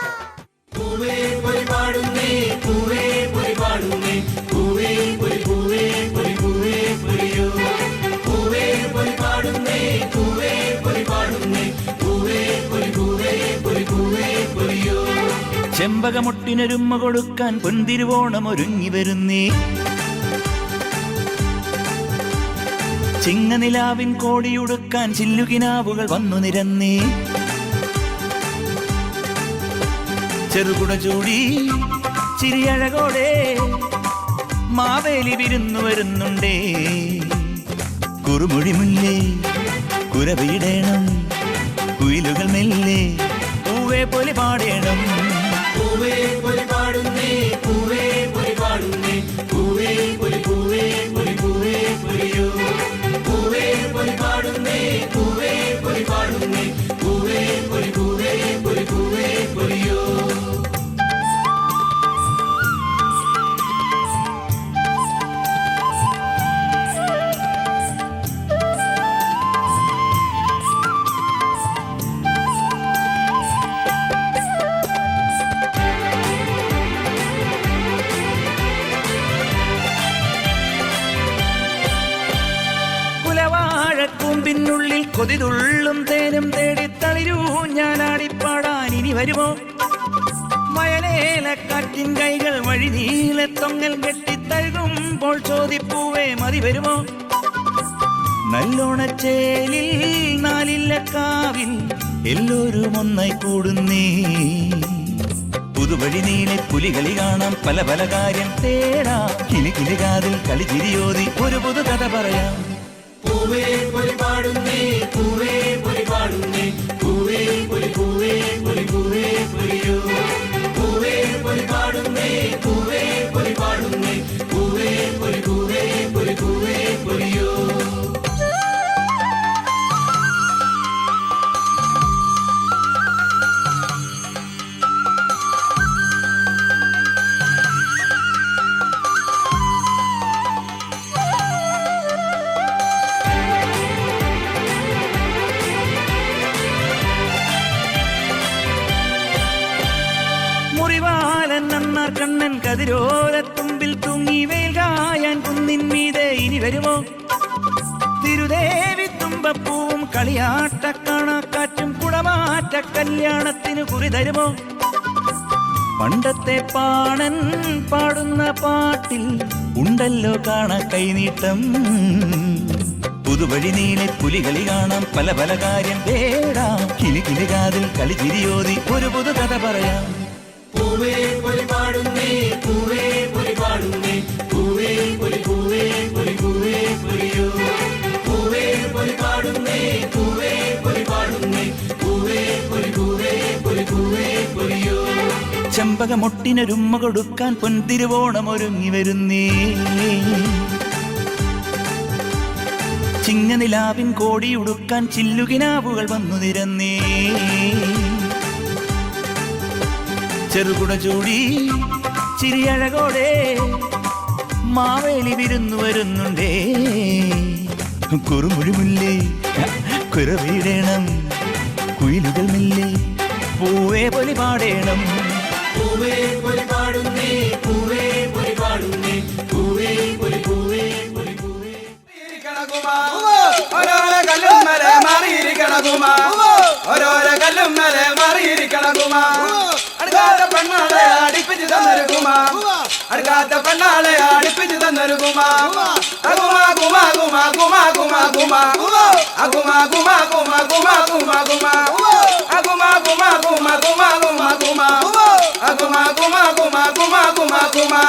ചെമ്പകമുട്ടിനൊരുമ്മ കൊടുക്കാൻ പൊന്തിരുവോണം ഒരുങ്ങി വരുന്നേ ചിങ്ങനിലാവിൻ കോടിയുടുക്കാൻ ചില്ലുകിനാവുകൾ വന്നു നിരന്നേ ചെറുകുട ചൂടി ചിരിയഴകോടെ മാവേലി വിരുന്നു വരുന്നുണ്ടേ കുറുമുഴി മുല്ലേ കുരവിടേണം കുയിലുകൾ മെല്ലെ പൂവേ പൊലി പാടേണം പൂവേ പൊലി പാടുന്നേ പൂവേ പൊലി പാടുന്നേ പൂവേ പൊലി പൂവേ പൊലി പൂവേ പൊലിയോ പൂവേ പൊലി പാടുന്നേ പൂവേ പൊലി പാടുന്നേ പൂവേ പൊലി പൂവേ പൊലി പൂവേ പൊലിയോ എന്നുള്ളിൽ കൊതിതുള്ളും തേനും തേടി തളിരൂ ഞാനാടിപ്പാടാൻ ഇനി വരുമോ വയലേലക്കാറ്റിൻ കൈകൾ വഴി നീലെ തൊങ്ങൽ കെട്ടിത്തഴുകുമ്പോൾ ചോദിപ്പൂവേ മതി വരുമോ നല്ലോണച്ചേലിൽ നാലില്ലക്കാവിൽ എല്ലാവരും ഒന്നായി കൂടുന്നേ പുതുവഴി നീളെ പുലികളി കാണാം പല പല കാര്യം തേടാം കിളി കിളി കാതിൽ കളി ചിരിയോതി ഒരു പുതു കഥ പറയാം പൂവേ പൊലി പാടുന്നേ പൂവേ പൊലി പാടുന്നേ പൂവേ പൊലി പൂവേ പൊലി പൂവേ പൊലിയോ പൂവേ പൊലി പാടുന്നേ പൂവേ പൊലി പാടുന്നേ പൂവേ പൊലി പൂവേ പൊലി പൂവേ പൊലിയോ കണ്ണൻ കതിരോരത്തുമ്പിൽ തൂങ്ങി വേൽകായാൻ കുന്നിൻ മീതെ ഇനി വരുമോ തിരുദേവി തുമ്പപ്പൂവും കളിയാട്ട കാണാക്കാറ്റും കുടമാറ്റ കല്യാണത്തിന് കുറി തരുമോ പണ്ടത്തെ പാണൻ പാടുന്ന പാട്ടിൽ ഉണ്ടല്ലോ കാണാ കൈനീട്ടം പുതുവഴി നീളെ പുലികളി കാണാം പല പല കാര്യം തേടാം കിളി കിളി കാതിൽ കളി ചിരിയോതി ഒരു പുതു കഥ പറയാം പൂവേ പൊലി പാടുന്നേ പൂവേ പൊലി പാടുന്നേ പൂവേ പൊലി പൂവേ പൊലി പൂവേ പൊലിയോ പൂവേ പൊലി പാടുന്നേ പൂവേ പൊലി പാടുന്നേ പൂവേ പൊലി പൂവേ പൊലി പൂവേ പൊലിയോ ചെമ്പകമൊട്ടിനൊരുമ്മ കൊടുക്കാൻ പൊൻതിരുവോണം ഒരുങ്ങി വരുന്നേ ചിങ്ങനിലാവിൻ കോടിയുടുക്കാൻ ചില്ലുകിനാവുകൾ വന്നു നിരന്നേ ചെറുകുട ചൂടി ചിരിയഴകോടെ മാവേലി വിരുന്നു വരുന്നുണ്ടേ കുറുമുഴിമുല്ലേ കുരവീടേണം കുയിലുകൾ മെല്ലെ പൂവേ പൊലി പാടേണം പൂവേ പൊലി പാടുന്നേ പൂവേ പൊലി പാടുന്നേ പൂവേ പൊലി പൂവേ പൊലി പൂവേ ഓരോരോ കല്ലും മല മാറിയിരിക്കണകുമാ ഓരോരോ കല്ലും മല മാറിയിരിക്കണകുമാ അടുക്കാത്ത പെണ്ണാളെ അടിപ്പിച്ച് തന്നൊരുകുമാ അടുക്കാത്ത പെണ്ണാളെ അടിപ്പിച്ച് തന്നൊരുകുമാ അകുമാ കുമാ കുമാ കുമാ കുമാ കുമാ അകുമാ കുമാ കുമാ കുമാ കുമാ കുമാ അകുമാ കുമാ കുമാ കുമാ കുമാ കുമാ അകുമാ കുമാ കുമാ കുമാ കുമാ കുമാ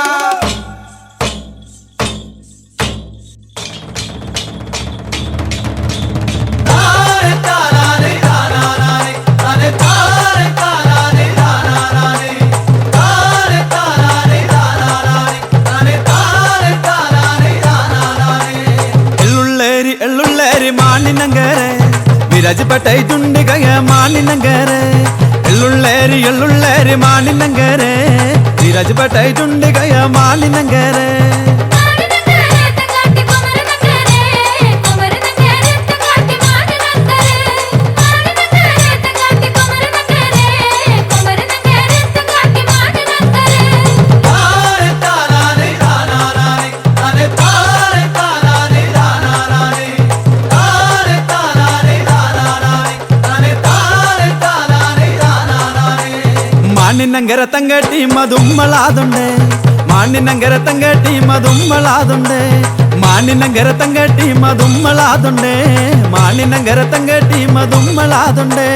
വിരാജപ്പെട്ടൈറ്റുണ്ട് കയ മാനിനങ്കരെ എള്ളുള്ളേരി മാനിനങ്കരെ വിരാജപ്പെട്ടൈറ്റുണ്ട് കയ മാനിനങ്കരെ മാനിനങ്കര തങ്കട്ടി മതുമ്മളാതുണ്ട് മാനിനങ്കര തങ്കട്ടി മതുമ്മളാതുണ്ട് മാനിനങ്കര തങ്കട്ടി മതുമ്മളാതുണ്ട് മാനിനങ്കര തങ്കട്ടി മതുമ്മളാതുണ്ട്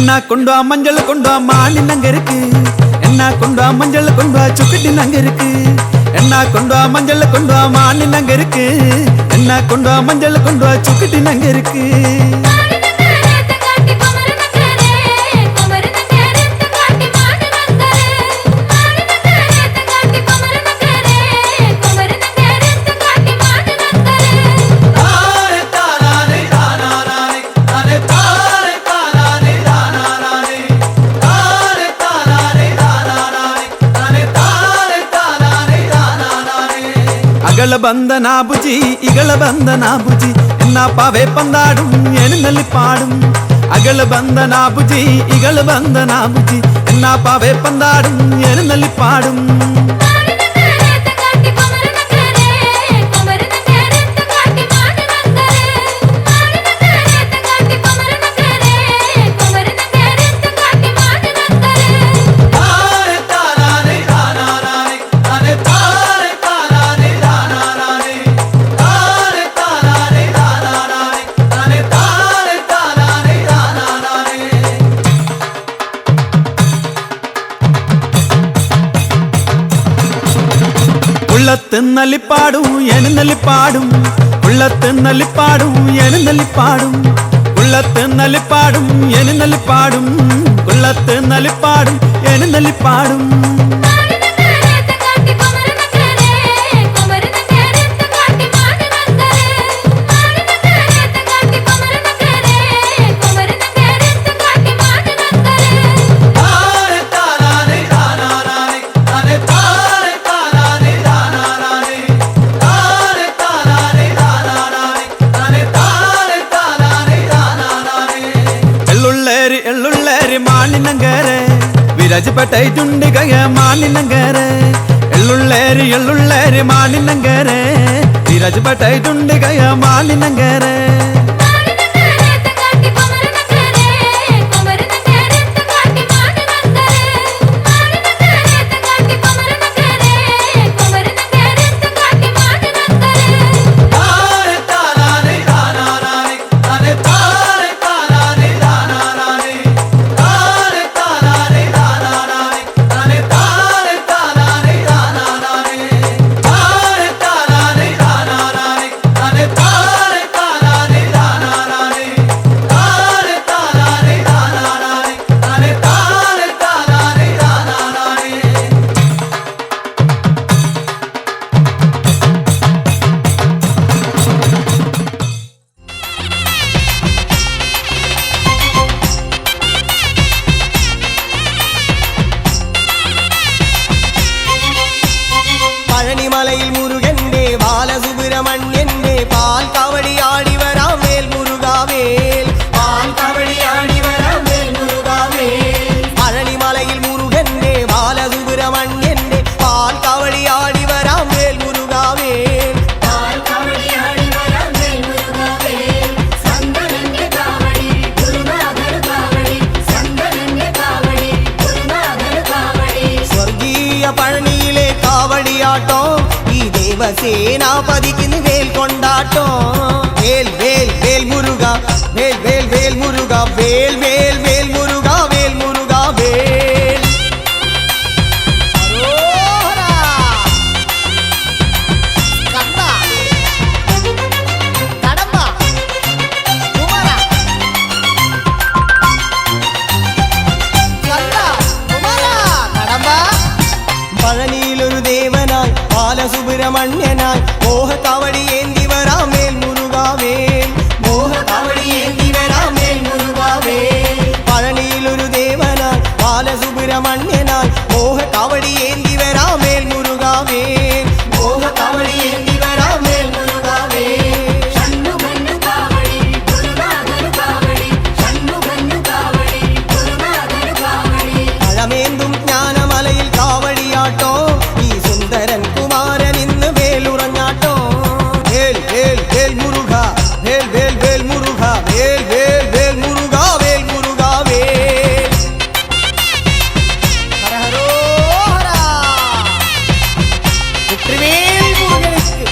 என்ன கொண்டு மஞ்சள் கொண்டு மானின் அங்க இருக்கு என்ன கொண்டு மஞ்சள் கொண்டு சுக்கட்டின் அங்க இருக்கு என்ன கொண்டு மஞ்சள் கொண்டு மானின் அங்க இருக்கு என்ன கொண்டு மஞ்சள் கொண்டு சுக்கட்டின் அங்க இருக்கு അകള ബന്ധനാബുജി ഇകള ബന്ധനാബുജി എന്നാ പാവേ പന്താടും എഴുന്നള്ളിപ്പാടും അകള ബന്ധനാബുജി ഇകള ബന്ധനാബുജി എന്നാ പാവേ പന്താടും എഴുന്നള്ളിപ്പാടും ഉള്ളത്തെന്നല്ലിപ്പാടും എഴുന്നള്ളിപ്പാടും ഉള്ളത്തെന്നല്ലിപ്പാടും എഴുന്നള്ളിപ്പാടും ഉള്ളത്തെന്നല്ലിപ്പാടും എഴുന്നള്ളിപ്പാടും ഉള്ളത്തെന്നല്ലിപ്പാടും എഴുന്നള്ളിപ്പാടും മാണിനങ്കരെ വിരാജപ്പെട്ടൈറ്റുണ്ട് കയ മാണിനങ്കരെ എള്ളുള്ളേരി മാണിനങ്കരെ വിരാജപ്പെട്ടൈറ്റുണ്ട് കയ മാണിനങ്കരെ പഴനിമലയിൽ മുരുകന്റെ ബാലസുബ്രഹ്മണ്യന്റെ പാൽ കവടിയാടി വരാം വേൽ മുരുകാവേൽ പാൽ കവടിയാടി വരാം വേൽ മുരുകാവേൽ പഴനിമലയിൽ മുരുകന്റെ ബാലസുബ്രഹ്മണ്യന്റെ പാൽ കവടിയാടി വരാം വേൽ മുരുകാവേൽ പാൽ കവടിയാടി വരാം വേൽ മുരുകാവേൽ സന്തനന്റെ കാവടി ഗുരുനാഥർ കാവടി സന്തനന്റെ കാവടി ഗുരുനാഥർ കാവടി സ്വർഗീയ പഴനിയിലെ കാവടിയാട്ടോ ഈ ദേവസേനാപതിക്ക് വേൽ കൊണ്ടാട്ടോ വേൽ വേൽ വേൽ മുരുക വേൽ വേൽ വേൽ മുരുക വേൽ വേൽ വേൽ മുരുക വേൽ മുരുക വേൽ പഴനിയിലൊരു ദേവനായി ബാലസുബ്രഹ്മണ്യനായി മോഹകവടി ഏന്തി വരാം വേൽ മുരുകാവേൽ മോഹകവടി ഏന്തി വരാം വേൽ മുരുകാവേൽ പഴനിയിലൊരു ദേവനായി ബാലസുബ്രഹ്മണ്യനായി മോഹകവടി ഏന്തി വരാം വേൽ മുരുകാവേൽ മോഹകവടി ഏന്തി വരാം വേൽ മുരുകാവേൽ പഴമേന്തും ജ്ഞാനമലയിൽ കാവടിയാട്ടോ ഈ സുന്ദരൻ കുമാരൻ ഇന്ന് വേലുറഞ്ഞാട്ടോ വേൽ വേൽ വേൽ മുരുക വേൽ വേൽ വേൽ മുരുക വേൽ വേൽ വേൽ മുരുക വേൽ മുരുക വേൽ ഹര ഹരോ ഹര വെற்றிவேல் മുരുകനുക്ക്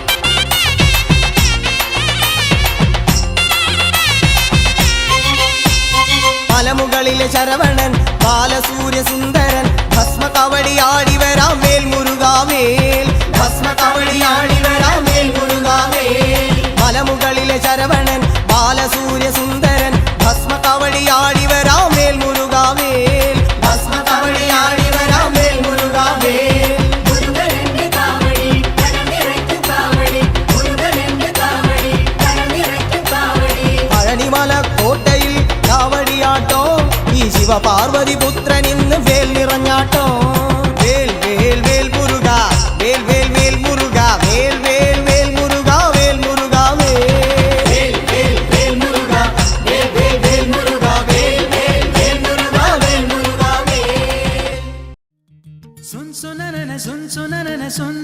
മലമുകളിലെ ശരവണൻ ബാലസൂര്യ സുന്ദരൻ ഭസ്മ കവടിയാടി വരാം വേൽ മുരുകാവേൽ ഭസ്മ കവടിയാടി വരാം വേൽ മുരുകാവേൽ മലമുകളിലെ ശരവണൻ ബാലസൂര്യ സുന്ദരൻ ഭസ്മ കവടിയാടി വരാം വേൽ മുരുകാവേൽ ഭസ്മ കവടിയാടി വരാം വേൽ മുരുകാവേൽ മുരുകന്റെ കാവടി കടനിറയ്ക്കു കാവടി മുരുകന്റെ കാവടി കടനിറയ്ക്കു കാവടി പഴനിമല കോട്ടയിൽ കാവടിയാട്ടോ ഈ ശിവപാർവതി പുത്രൻ ഇന്ന് വേൽ നിറഞ്ഞാട്ടോ വേൽ വേൽ വേൽ മുരുക വേൽ വേൽ വേൽ മുരുക വേൽ സുനനന സുൻ സുനനന സുൻ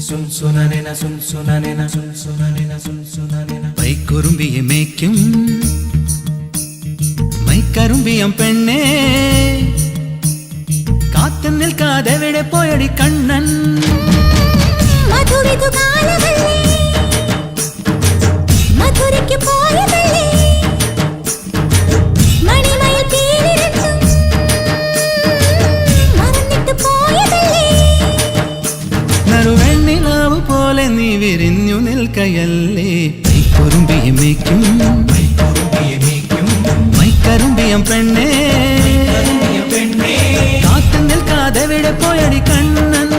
സുൻ സുനനന സുൻ സുനനന സുൻ സുനനന സുൻ സുനനന പൈക്കുറുമ്പിയെ മേയ്ക്കും മൈക്കറുമ്പിയം പെണ്ണേ കാത്തു നിൽക്കാതെ എവിടെ പോയടി കണ്ണൻ മധുരയ്ക്ക് പോയതല്ലേ മണിമയിൽ തീരിരട്ടും മറന്നിട്ട് പോയതല്ലേ നറുവെണ്ണിലാവ് പോലെ നീ വിരിഞ്ഞു നിൽക്കയല്ലേ പൈക്കുറുമ്പിയെ മേയ്ക്കും മൈക്കറുമ്പിയം പെണ്ണേ കാത്തു നിൽക്കാതെ എവിടെ പോയടി കണ്ണൻ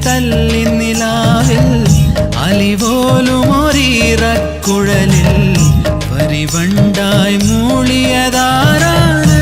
തല്ലി നിലാവിൽ അലിപോലുമൊരീറക്കുഴലിൽ പരിവണ്ടായി മൂളിയതാരാണ്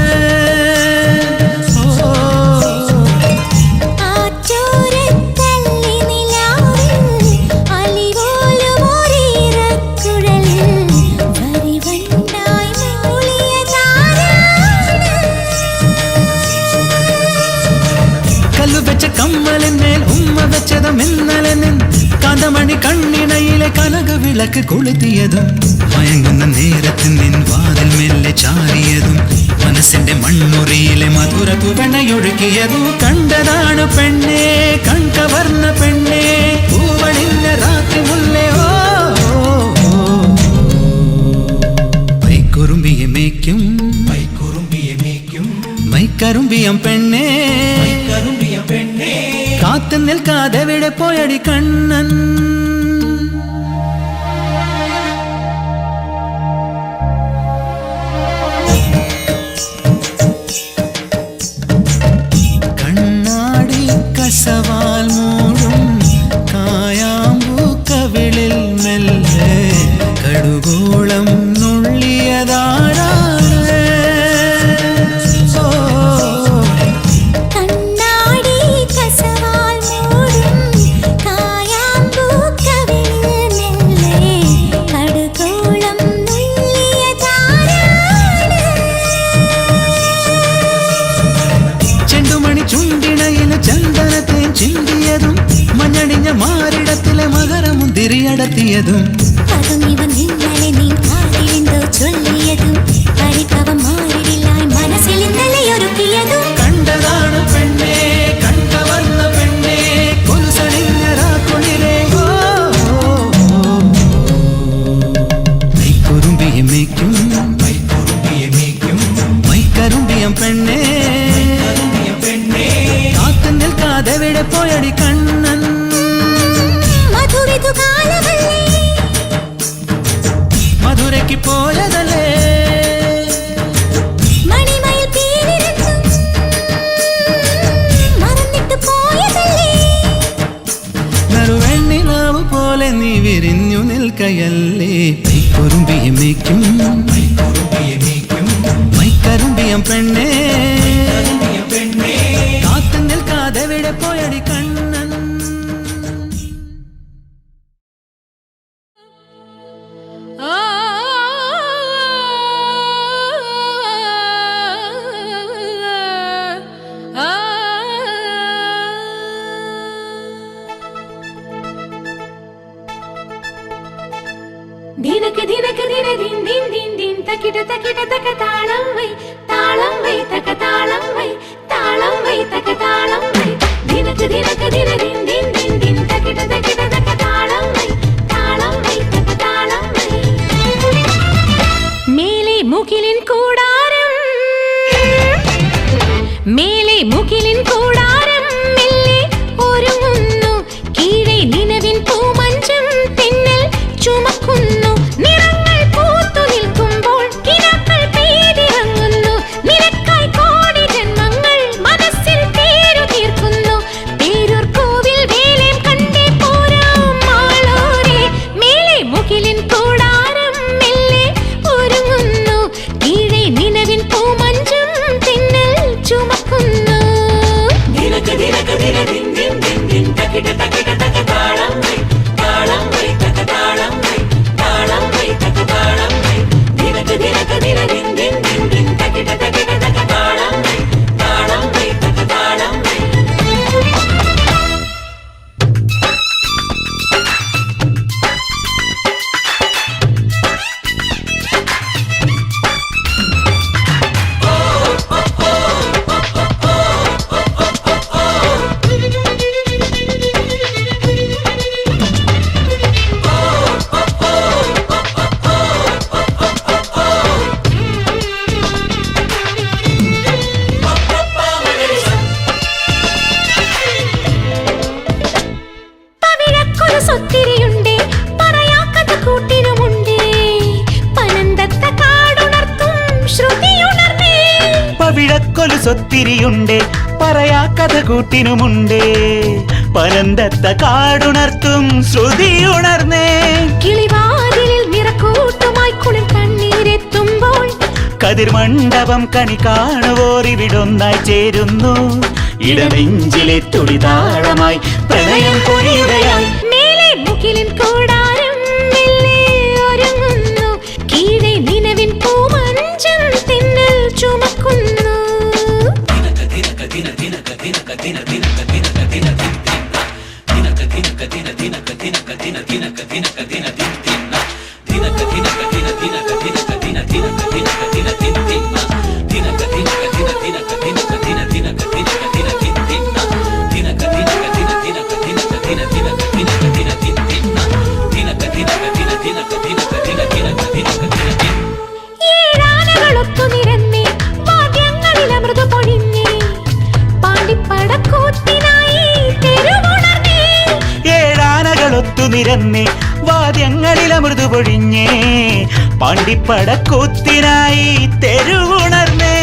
കമ്മലിന്മേൽ ഉമ്മ വെച്ചതും ഇന്നലെ നിൻ കാന്തമണി കണ്ണിണയിലെ കനക വിളക്ക് കൊളുത്തിയതും മയങ്ങുന്ന നേരത്തിൽ നിൻ വാതിൽ മെല്ലെ ചാരിയതും മനസ്സിന്റെ മൺമുറിയിലെ മധുര തുവണയൊഴുകിയതും കണ്ടതാണ് പെണ്ണേ കൺകവർന്ന പെണ്ണേ പൂവണിഞ്ഞ രാത്രി മുല്ലേ പൈക്കുറുമ്പിയെ മേയ്ക്കും മൈക്കറുമ്പിയം പെണ്ണേ കാത്തു നിൽക്കാതെ എവിടെ പോയടി കണ്ണൻ കണ്ണാടി കസവാൽ മൂടും കായാമ്പൂ കവിളിൽ മെല്ലെ കടുകോളം നുള്ളിയതാരാണ് ചിന്തിയതും മഞ്ഞണിഞ്ഞ മാറിടത്തിലെ മകരമുന്തിരിയടത്തിയതും അതും ഇവൻ ഇന്നലെ നീ കാതിലെന്തോ ചൊല്ലിയതും പരിഭവം മാറിയില്ലായി മനസ്സിൽ ഇന്നലെ ഒരുക്കിയതും കണ്ടതാണ് പെണ്ണേ കണ്ടവർന്ന പെണ്ണേ കൊലുസണിഞ്ഞ രാക്കുളിരേ മൈക്കുറുമ്പിയെ മേയ്ക്കും മൈക്കറുമ്പിയം പെണ്ണേ കാത്തു നിൽക്കാതെ എവിടെ പോയടി കണ്ണൻ മധുരയ്ക്ക് പോയതല്ലേ മണിമയിൽ തീരിരട്ടും മറന്നിട്ട് പോയതല്ലേ നറുവെണ്ണിലാവ് പോലെ നീ വിരിഞ്ഞു നിൽക്കയല്ലേ പൈക്കുറുമ്പിയെ മേയ്ക്കും മൈക്കറുമ്പിയം പെണ്ണേ കാത്തു നിൽക്കാതെ എവിടെ പോയടി കണ്ണൻ ദിനക്ക് ദിനക്ക് ദിന ദിൻ ദിൻ ദിൻ ദിൻ തകിട തകിട തക താളം വൈ തക താളം വൈ തക താളം വൈ ദിനക്ക് ദിനക്ക് ദിന ദിൻ ദിൻ ദിൻ ദിൻ തകിട തകിട തക താളം വൈ തക താളം വൈ മേലെ മുകിലിൻ കൂടാരം മെല്ലെ ഒരുങ്ങുന്നു കീഴെ നിലവിൻ പൂമഞ്ചം തെന്നൽ ചുമക്കുന്നു മനസ്സൊത്തിരിയുണ്ടേ പറയാ കഥ കൂട്ടിനുമുണ്ടേ പനന്തത്ത കാടുണർത്തും ശ്രുതി ഉണർന്നേ കിളിവാതിലിൽ നിറക്കൂട്ടുമായി കുളിർ കണ്ണീരെത്തുമ്പോൾ കതിർമണ്ഡപം കണി കാണുവോർ ഇവിടൊന്നായി ചേരുന്നു ഇടനെഞ്ചിലെ തുടിതാളമായി പ്രണയം പൊഴിയുകയായി മേലെ മുകിലിൻ കൂടാരം മെല്ലെ ഒരുങ്ങുന്നു കീഴെ നിലവിൻ പൂമഞ്ചം തിന്നൽ ചുമക്കുന്നു നിരന്നേ വാദ്യങ്ങളിൽ അമൃതു പൊഴിഞ്ഞേ പാണ്ടിപ്പടക്കൂത്തിനായി തെരുവുണർന്നേ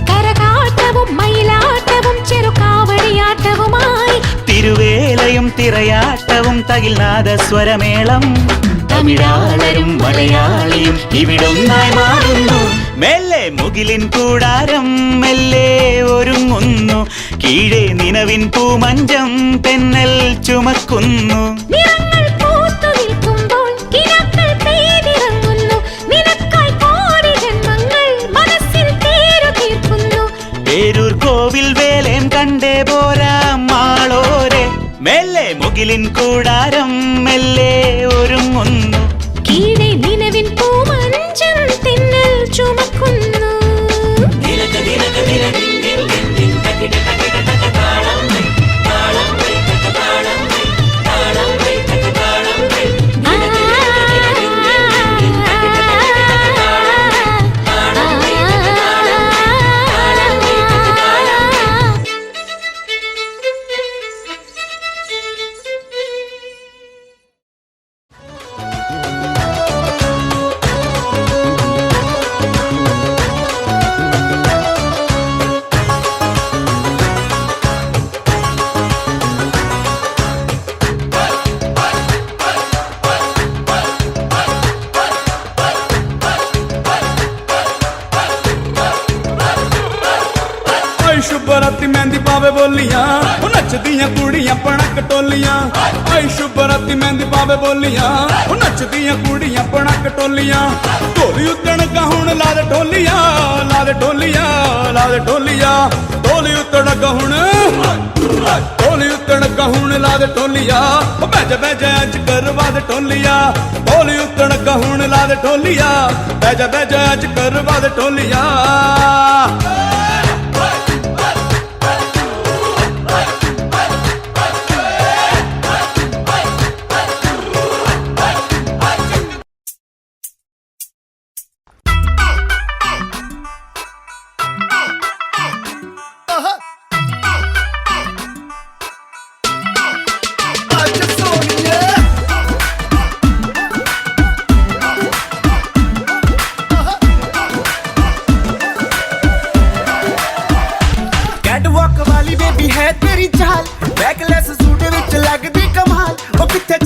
കരകാട്ടവും മയിലാട്ടവും ചെറുകാവടിയാട്ടവുമായി തിരുവേലയും തിറയാട്ടവും തകിൽനാദസ്വരമേളം തമിഴാളരും മലയാളിയും ഇവിടൊന്നായി മാറുന്നു മെല്ലെ മുകിലിൻ കൂടാരം മെല്ലെ ഒരുങ്ങുന്നു കീഴെ നിലവിൻ പൂമഞ്ചം തെന്നൽ ചുമക്കുന്നു പേരൂർ കോവിൽ വേലേം കണ്ടേ പോരാ മാളോരെ മെല്ലെ മുകിലിൻ കൂടാരം മെല്ലെ ഒരുങ്ങുന്നു കീഴെ നിലവിൻ പൂമഞ്ചം തിന്നൽ ചുമക്കുന്നു शुभराती मेहंदी पावे बोलियां नचदियां कुड़ियां पणक टोलियां आई शुभराती मेहंदी पावे बोलियां नचदियां कुड़ियां पणक टोलियां ढोली उतण का हुण ला दे ढोलियां ला दे ढोलियां ला दे ढोलियां ढोली उतण का हुण ढोली उतण का हुण ला दे ढोलियां बैज बैज अज करवा दे ढोलियां ढोली उतण का हुण ला दे ढोलियां बैज बैज अज करवा दे ढोलियां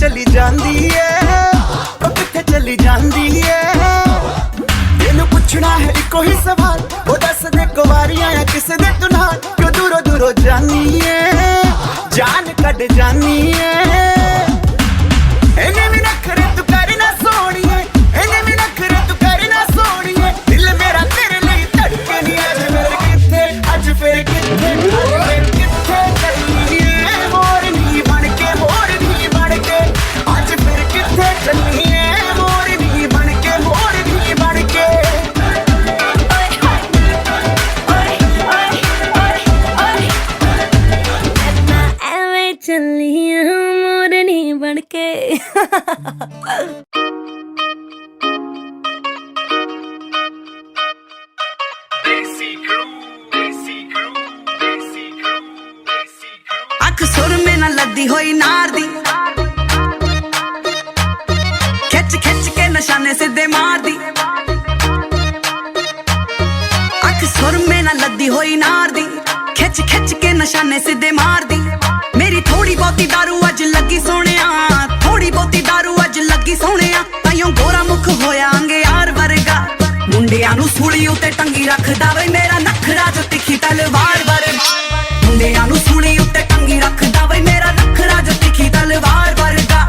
चली जांदी है ओ किथे चली जांदी है तेनू पुछना है इको ही सवाल ओ दस दे कुवारियां या किस दे तू नाल क्यों दूरों दूरों जानी है जान कट जानी है एने भी नखरे तू कर ना सोनी है एने भी नखरे तू कर ना सोनी है दिल मेरा तेरे लिए धड़के नहीं आज मेरे किथे आज फिर किथे किथे चली है मोर नहीं बन के मोर नहीं बन के आज फिर किथे चली है मोर नहीं बन के मोर नहीं बन के एवे चली मोर नहीं बन के अख सुर में न लद्दी होई नार दी खिच खिच के निशाने सिद्धे मार दी अख सुर में न लद्दी होई नार दी विच खिच के निशाने सीधे मार दी मेरी थोड़ी बहुती दारू अज लगी सोहणिया थोड़ी बहुती दारू अज लगी सोहणिया ताइयों गोरा मुख होया अंगे यार वर्गा मुंडियां नू सूली उत्ते टंगी रखदा वे मेरा नखरा जो तिखी तलवार वर्गा मुंडियां नू सूली उत्ते टंगी रखदा वे मेरा नखरा जो तिखी तलवार वर्गा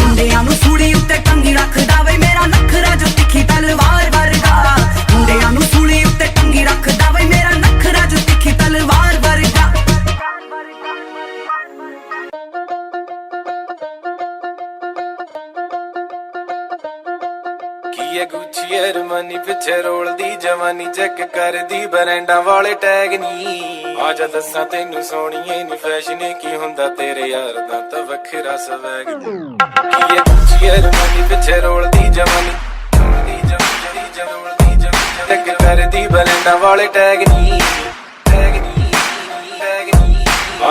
मुंडियां नू सूली उत्ते टंगी रखदा वे मेरा नखरा जो तिखी तलवार वर्गा मुंडियां नू सूली उत्ते टंगी रखदा वे मेरा नखरा जो तिखी तलवार वर्गा ये गुच्छी अरमानी पिछे रोल दी जवानी चेक कर दी बरैंडा वाले टैग नी आजा दसा तेनू सोहणीए नी फैशन की हुंदा तेरे यार दा तां वखरा स्वैग ये गुच्छी अरमानी पिछे रोल दी जवानी चेक कर दी बरैंडा वाले टैग नी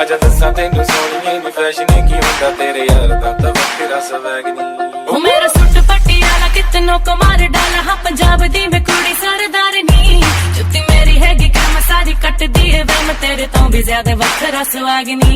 आजा दसा तेनू सोहणीए नी फैशन की हुंदा तेरे यार दा तां वखरा स्वैग नी ओ मेरा सुट पटियाला कितनों को मार डाला हाँ पंजाब दी मैं कुड़ी सरदार नी जुत्ती मेरी हैगी क्या मसाजी कट दी है वे मैं तेरे तो भी ज्यादा वखरा सुहागनी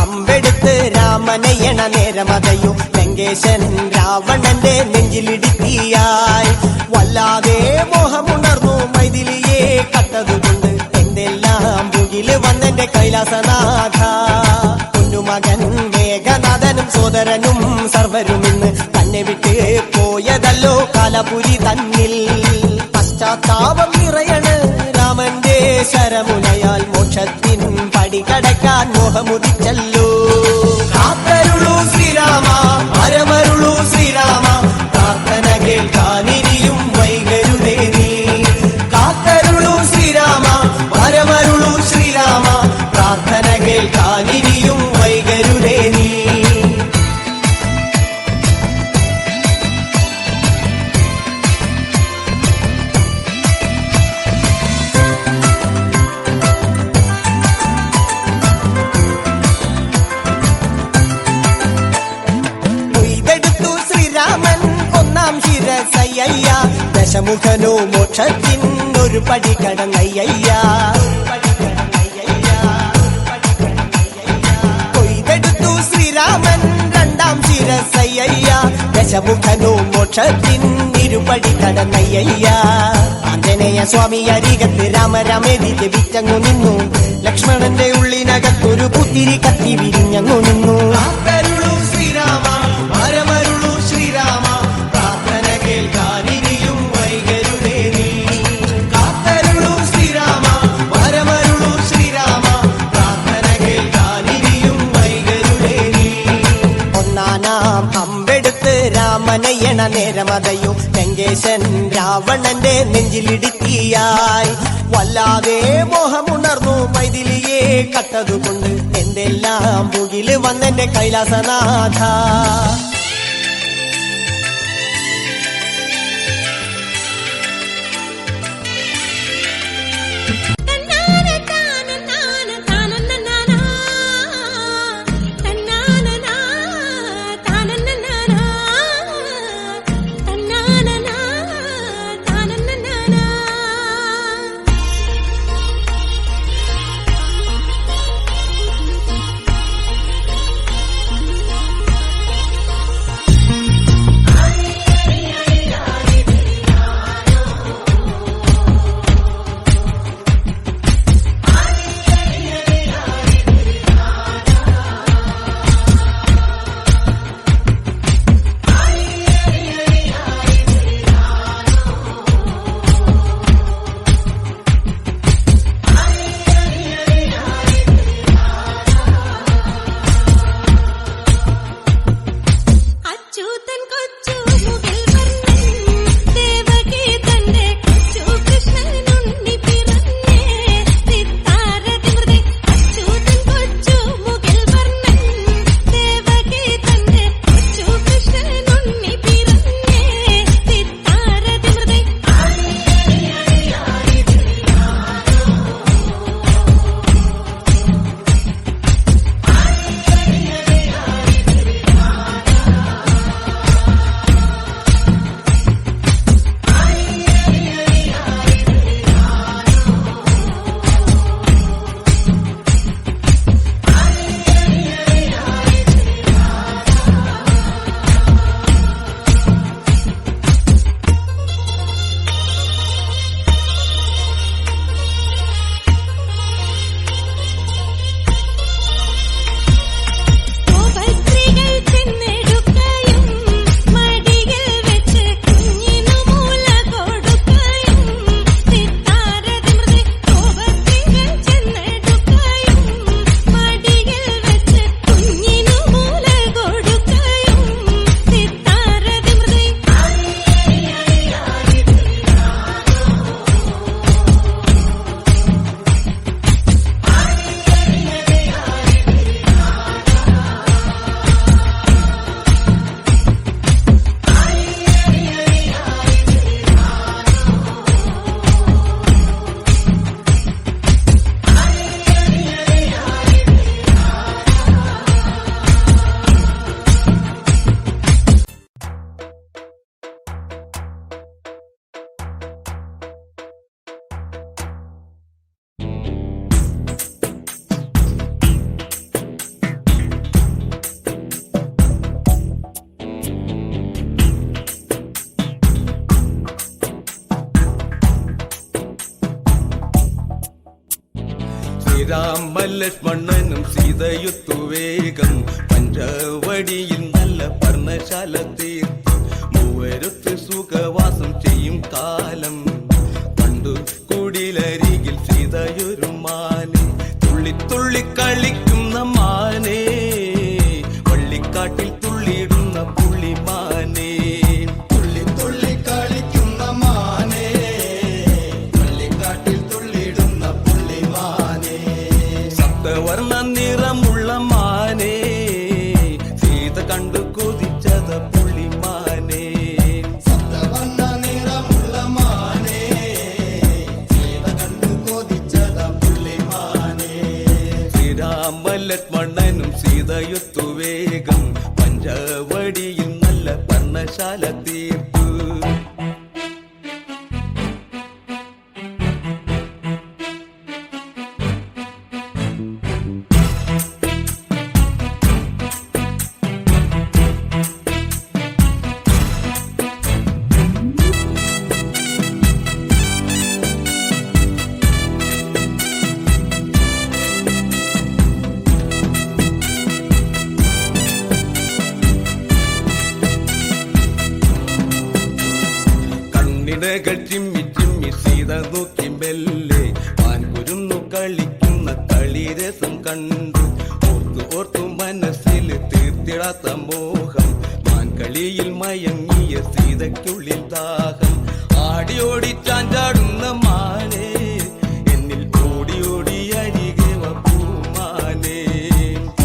അമ്പെടുത്ത് രാമനയണ നേരമതയോ ലങ്കേശൻ രാവണന്റെ നെഞ്ചിലിടുക്കിയായി വല്ലാതെ മോഹമുണർന്നു മൈഥിലിയെ കട്ടതുകൊണ്ട് എന്തെല്ലാം മുകില് വന്നെന്റെ കൈലാസനാഥ കുഞ്ഞുമകൻ മേഘനാഥനും സോദരനും സർവരും ഇന്ന് തന്നെ വിട്ട് പോയതല്ലോ കാലപുരി തന്നിൽ പശ്ചാത്താപം നിറയണ് രാമന്റെ ശരമുനയാൽ മോക്ഷത്തിൻ പടികടക്കാൻ മോഹമുദിച്ചല്ലോ കാത്തരുളൂ ശ്രീരാമ പരമരുളൂ ശ്രീരാമ പ്രാർത്ഥന കേൾക്കാനിരിയും വൈകരുതേ നീ കാത്തരുളൂ ശ്രീരാമ പരമരുളൂ ശ്രീരാമ പ്രാർത്ഥന കേൾക്കാനിരിയും വൈകരുതേ നീ ദശമുഖനോ മോക്ഷത്തിനൊരു പടി കടന്നയ്യ കൊയ്തെടുത്തു ശ്രീരാമൻ രണ്ടാം ശിരസയ്യ ദശമുഖനോ മോക്ഷത്തിനിരുപടി കടന്നയ്യ ആഞ്ജനേയ സ്വാമി അരികത്ത് രാമരാമേതി ജപിച്ചങ്ങു നിന്നു ലക്ഷ്മണന്റെ ഉള്ളിനകത്തൊരു പുത്തിരി കത്തി വിരിഞ്ഞങ്ങു നിന്നു ശ്രീരാമ പരമരുളു ശ്രീരാമ പ്രാർത്ഥന കേൾക്കാനിരിയും വൈകരുതേ നീ കാത്തരുളു ശ്രീരാമ പരമരുളു ശ്രീരാമ പ്രാർത്ഥന കേൾക്കാനിരിയും വൈകരുതേ നീ ഒന്നാനാം അമ്പെടുത്ത് രാമനയണ നേരമതയോ ലങ്കേശൻ രാവണന്റെ നെഞ്ചിലിടുക്കിയായി വല്ലാതെ മോഹമുണർന്നു മൈഥിലിയെ കട്ടതുകൊണ്ട് എന്തെല്ലാം മുകില് വന്നെന്റെ കൈലാസനാഥ ശ്രീരാമ ലക്ഷ്മണനും സീതയുത്തു വേഗം പഞ്ചവടിയിൽ നല്ല പർണശാല തീർത്തു മൂവരുത്ത് സുഖവാസം ചെയ്യും കാലം കണ്ടു കുടിലരികിൽ സീതയൊരു മാനെ തുള്ളി തുള്ളി കളിക്കുന്ന മാനേ വള്ളിക്കാട്ടിൽ തുള്ളിയിടുന്ന പുള്ളിമാനേ തുള്ളി തുള്ളി കളിക്കുന്ന മാനേ വള്ളിക്കാട്ടിൽ തുള്ളിയിടുന്ന പുള്ളിമാനേ സപ്തവർണ്ണ നിറമുള്ള മാനേ സീത കണ്ടു കൊതിച്ചത പുള്ളിമാനേ സപ്തവർണ്ണ നിറമുള്ള മാനേ സീത കണ്ടു കൊതിച്ചത പുള്ളിമാനേ ശ്രീരാമ ലക്ഷ്മണനും സീതയുത്തു വേഗം പഞ്ചവടിയിൽ നല്ല പർണശാല തീർത്തു കണ്ണിടകൾ ചിമ്മി ചിമ്മി സീത നോക്കി മെല്ലെ പാൻകുരുന്നു കളിക്കുന്ന കളിരസം കണ്ടു ഓർത്തു ഓർത്തു മനസ്സിൽ തീർത്തിടാത്ത മോഹം മാൻകളിയിൽ മയങ്ങിയ സീതയ്ക്കുള്ളിൽ ദാഹം ആടി ഓടി ചാഞ്ചാടുന്ന മാനേ എന്നിൽ ഓടി ഓടി അരികെ വാ പൂമാനേ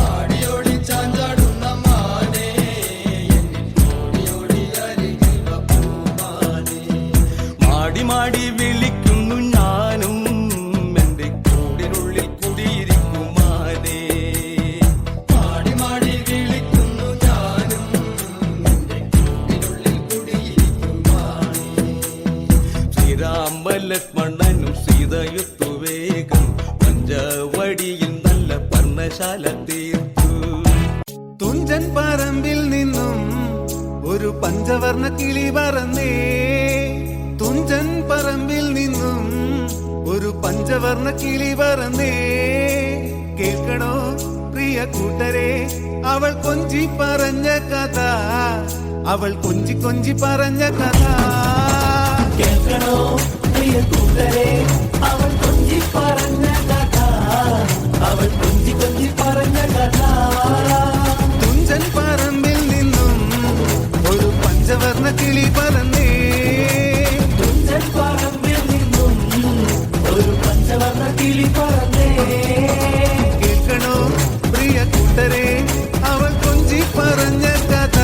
ആടി ഓടി ചാഞ്ചാടുന്ന മാനേ എന്നിൽ ഓടി ഓടി അരികെ വാ പൂമാനേ മാടി മാടി വിളിക്കുന്നു ഞാനും എന്റെ കൂടിനുള്ളിൽ കുടിയിരിക്കുമാനേ മാടി മാടി വിളിക്കുന്നു ഞാനും എന്റെ കൂടിനുള്ളിൽ കുടിയിരിക്കുമാനേ ശ്രീരാമ ലക്ഷ്മണനും സീതയുത്തു വേഗം പഞ്ചവടിയിൽ നല്ല പർണശാല തീർത്തു തുഞ്ചൻ പറമ്പിൽ നിന്നും ഒരു പഞ്ചവർണ്ണ കിളി പറന്നേ തുഞ്ചൻ പറമ്പിൽ നിന്നും ഒരു പഞ്ചവർണ്ണ കിളി പറന്നേ കേൾക്കണോ പ്രിയ കൂട്ടരെ അവൾ കൊഞ്ചി പറഞ്ഞ കഥ അവൾ കൊഞ്ചി കൊഞ്ചി പറഞ്ഞ കഥ കേൾക്കണോ പ്രിയ കൂട്ടരെ അവൾ കൊഞ്ചി പറഞ്ഞ കഥ അവൾ കൊഞ്ചി കൊഞ്ചി പറഞ്ഞ കഥ തുഞ്ചൻ പറമ്പിൽ നിന്നും ഒരു പഞ്ചവർണ്ണ കിളി പറന്നേ തുഞ്ചൻ പറമ്പിൽ നിന്നും ഒരു പഞ്ചവർണ്ണ കിളി പറന്നേ കേൾക്കണോ പ്രിയ കൂട്ടരെ അവൾ കൊഞ്ചി പറഞ്ഞ കഥ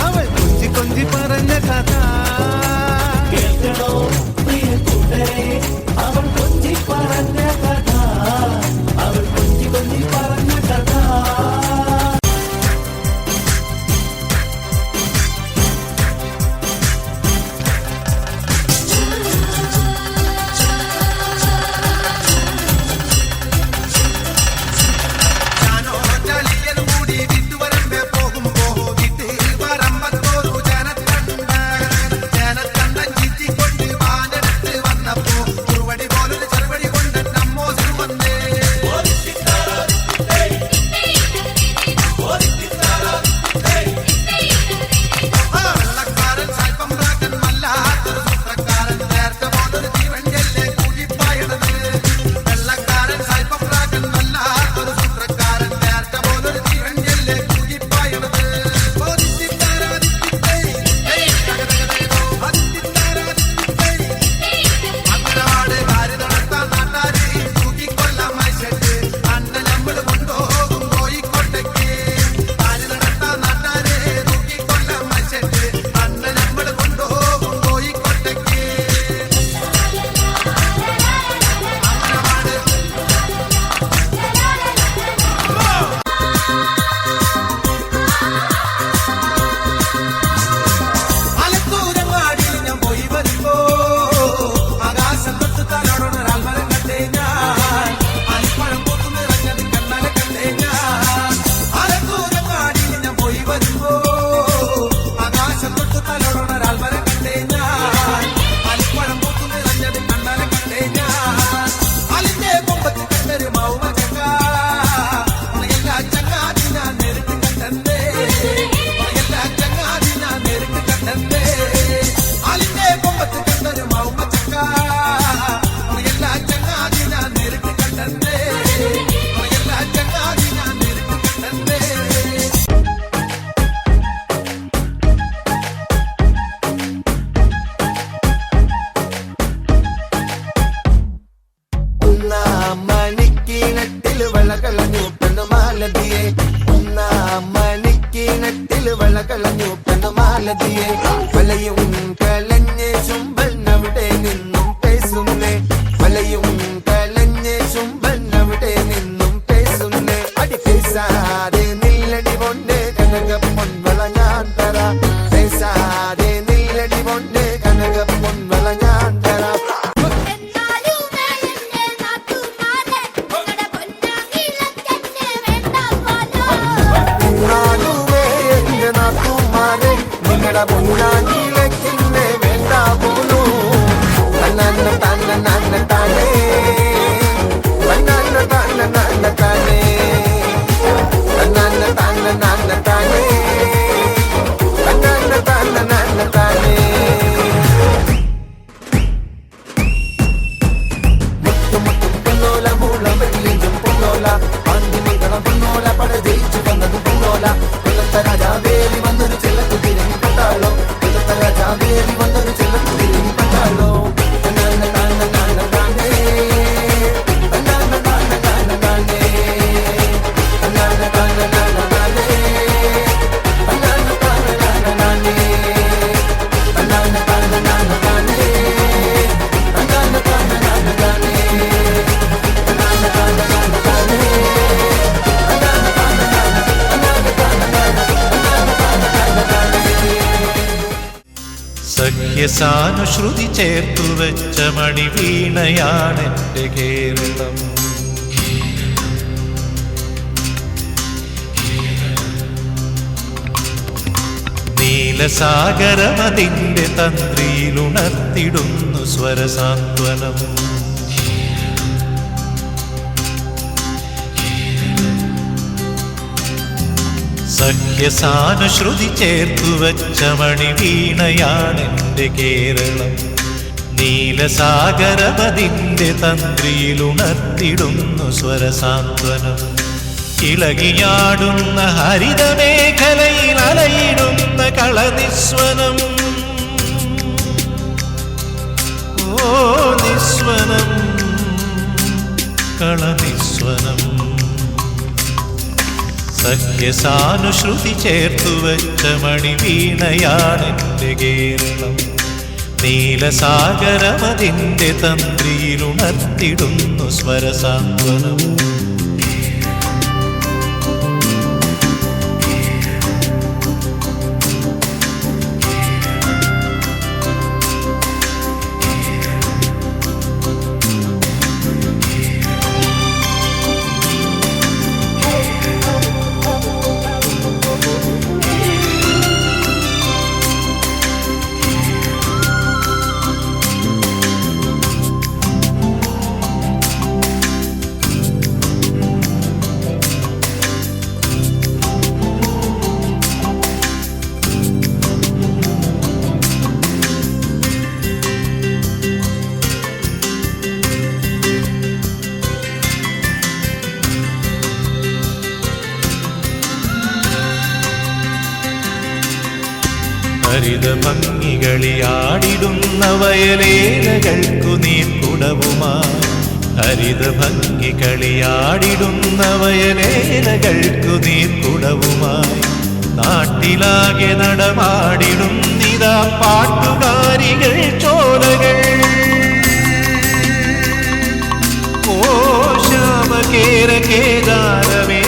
അവൾ കൊഞ്ചി കൊഞ്ചി പറഞ്ഞ കഥ കേൾക്കണോ പ്രിയ കൂട്ടരെ അവൾ കൊഞ്ചി പറഞ്ഞ കഥ അവൾ കൊഞ്ചി കൊഞ്ചി പറഞ്ഞ കഥ സഖിയെ വലയും കലഞ്ഞ് ചുംബൻ അവിടെ നിന്നും പേസുന്നേ വലയും കലഞ്ഞ് ചുംബൻ അവിടെ നിന്നും പേസുന്നേ അടി പേസാതെ നില്ലടി പൊണ്ണ് കനക പൊൻവള ഞാൻ തരാം പേസാതെ നില്ലടി പൊണ്ണ് കനക പൊൻവള ഞാൻ തരാം പൊന്നാനിയിലെന്നെ വേണ്ട പോലൂ തന്ന തന്ന നന്ന താനേ തന്ന തന്ന നന്ന താനേ തന്ന തന്ന നന്ന താനേ തന്ന തന്ന നന്ന താനേ മുത്തുമുത്തും പൊന്നോല മൂളമല്ലിയും പൊന്നോല പാണ്ടിമംഗളം പൊന്നോല പട ജയിച്ചു വന്നതും പൊന്നോല കൊല്ലത്തെ രാജാവേലി വന്നൊരു ചെല്ലത്തു തിരിഞ്ഞു പട്ടാളോ കൊല്ലത്തെ രാജാവേലി വന്നൊരു ചെല്ലത്തു തിരിഞ്ഞു പട്ടാളോ സഖ്യസാനുശ്രുതി ചേർത്തു വെച്ച മണിവീണയാണെന്റെ കേരളം നീലസാഗരമതിന്റെ തന്ത്രിയിലുണർത്തിടുന്നു സ്വരസാന്ത്വനം സഖ്യസാനുശ്രുതി ചേർത്തു വച്ച മണിവീണയാണെന്റെ കേരളം നീലസാഗരമതിന്റെ തന്ത്രിയിലുണർത്തിടുന്നു സ്വരസാന്ത്വനം ഇളകിയാടുന്ന ഹരിതമേഖലയിൽ അലയിടുന്ന കളനിസ്വനം ഓ നിസ്വനം കളനിസ്വനം സഖ്യസാനുശ്രുതി ചേർത്തു വെച്ച മണിവീണയാണെന്റെ കേരളം നീലസാഗരമതിന്റെ തന്ത്രിയിലുണർത്തിടുന്നു സ്വരസാന്ത്വനം ഹരിത ഭംഗികളിയാടിടുന്ന വയലേലകൾക്കു നീർക്കുടവുമായി ഹരിത ഭംഗികളിയാടിടുന്ന വയലേലകൾക്കു നീർക്കുടവുമായി നാട്ടിലാകെ നടമാടിടുന്നിതാ പാട്ടുകാരികൾ ചോലകൾ ഓ ശ്യാമകേര കേദാരമേ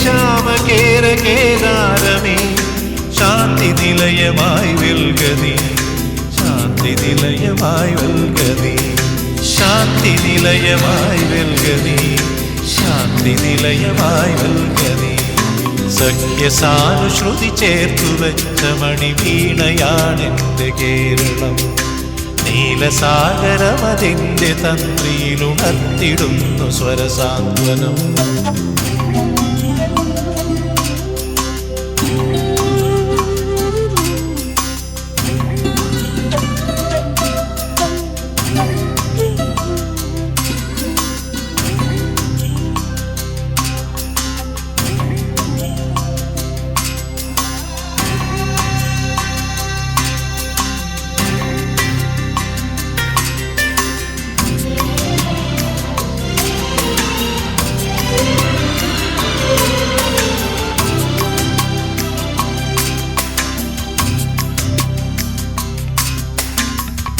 ശ്യാമകേര കേദാരമേ ശാന്തി നിലയമായി വെൽകതി ശാന്തി നിലയമായി വെൽകതി ശാന്തി നിലയമായി വെൽകതി ശാന്തി നിലയമായി വെൽകതി സഖ്യസാനുശ്രുതി ചേർത്തു വെച്ച മണിവീണയാണെന്റെ കേരളം നീലസാഗരമതിന്റെ തന്ത്രിയിലുണർത്തിടുന്നു സ്വരസാന്ത്വനം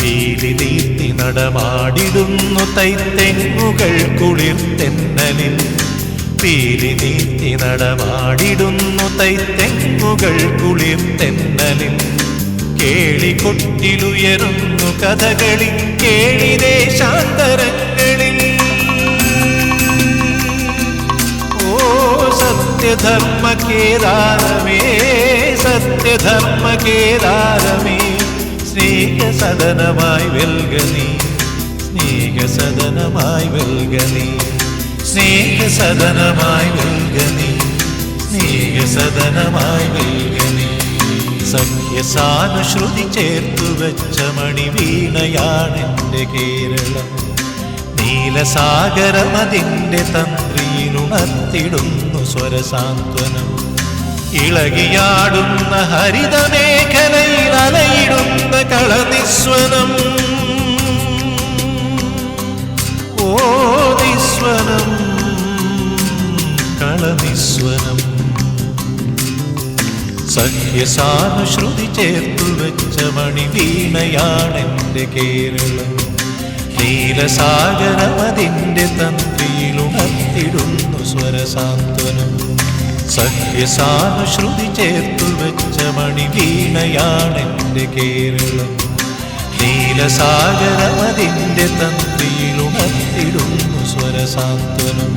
പീലി നീർത്തി നടമാടിടുന്നു തൈത്തെങ്ങുകൾ കുളിർത്തെന്നലിൽ. പീലി നീർത്തി നടമാടിടുന്നു തൈത്തെങ്ങുകൾ കുളിർത്തെന്നലിൽ. കേളികൊട്ടിലുയരുന്നു കഥകളി കേളിദേശാന്തരങ്ങളിൽ. ഓ സത്യധർമ്മ കേദാരമേ, സത്യധർമ്മ കേദാരമേ, സ്നേഹസദനമായി വെൽഗനി, സ്നേഹസദനമായി വെൽഗനി, സ്നേഹസദനമായി വെൽഗനി, സ്നേഹസദനമായി വെൽഗനി. സഖ്യസാനുശ്രുതി ചേർത്തു വെച്ച മണിവീണയാണെൻ്റെ കേരളം. നീലസാഗരമതിൻ്റെ തന്ത്രിയിലുണർത്തിടുന്നു സ്വരസാന്ത്വനം. ഇളകിയാടുന്ന ഹരിതമേഖലയിൽ അലയിടുന്ന കളനിസ്വനം. ഓ നിസ്വനം, കളനിസ്വനം. സഖ്യസാനുശ്രുതി ചേർത്തു വെച്ച മണിവീണയാണെൻ്റെ കേരളം. നീലസാഗരമതിൻ്റെ തന്ത്രിയിലുണർത്തിടുന്നു സ്വരസാന്ത്വനം. സഖ്യസാനുശ്രുതി ചേർത്തു വെച്ച മണിവീണയാണെൻ്റെ കേരളം. നീലസാഗരമതിൻ്റെ തന്ത്രിയിലുണർത്തിടുന്നു സ്വരസാന്ത്വനം.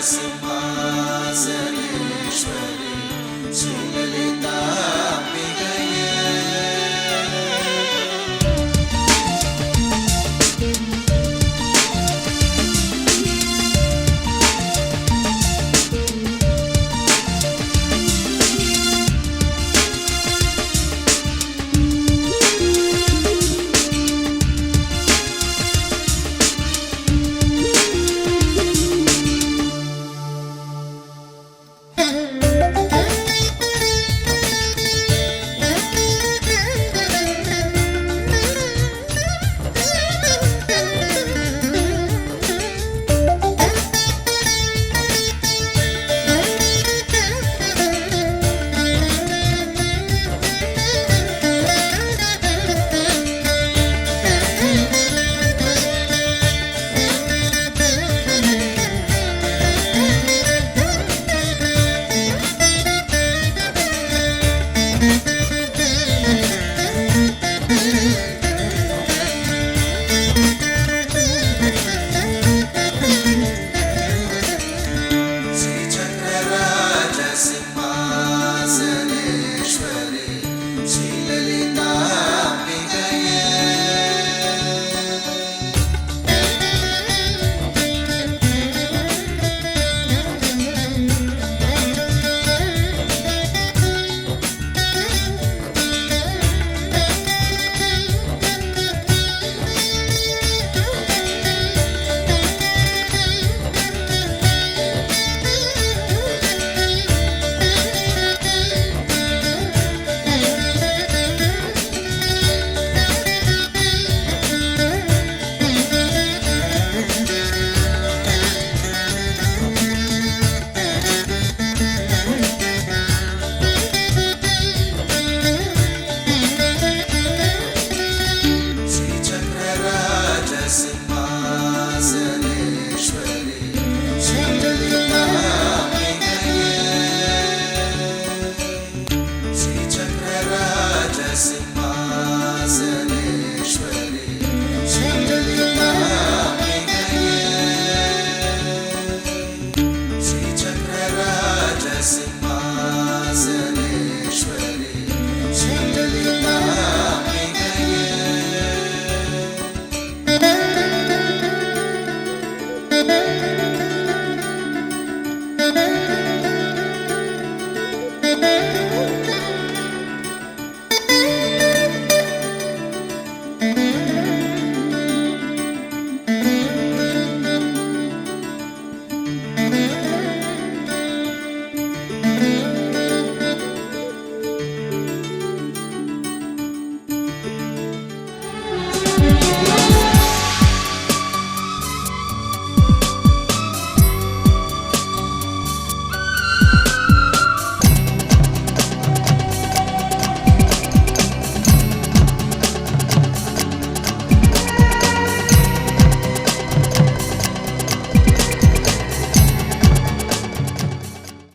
Simba.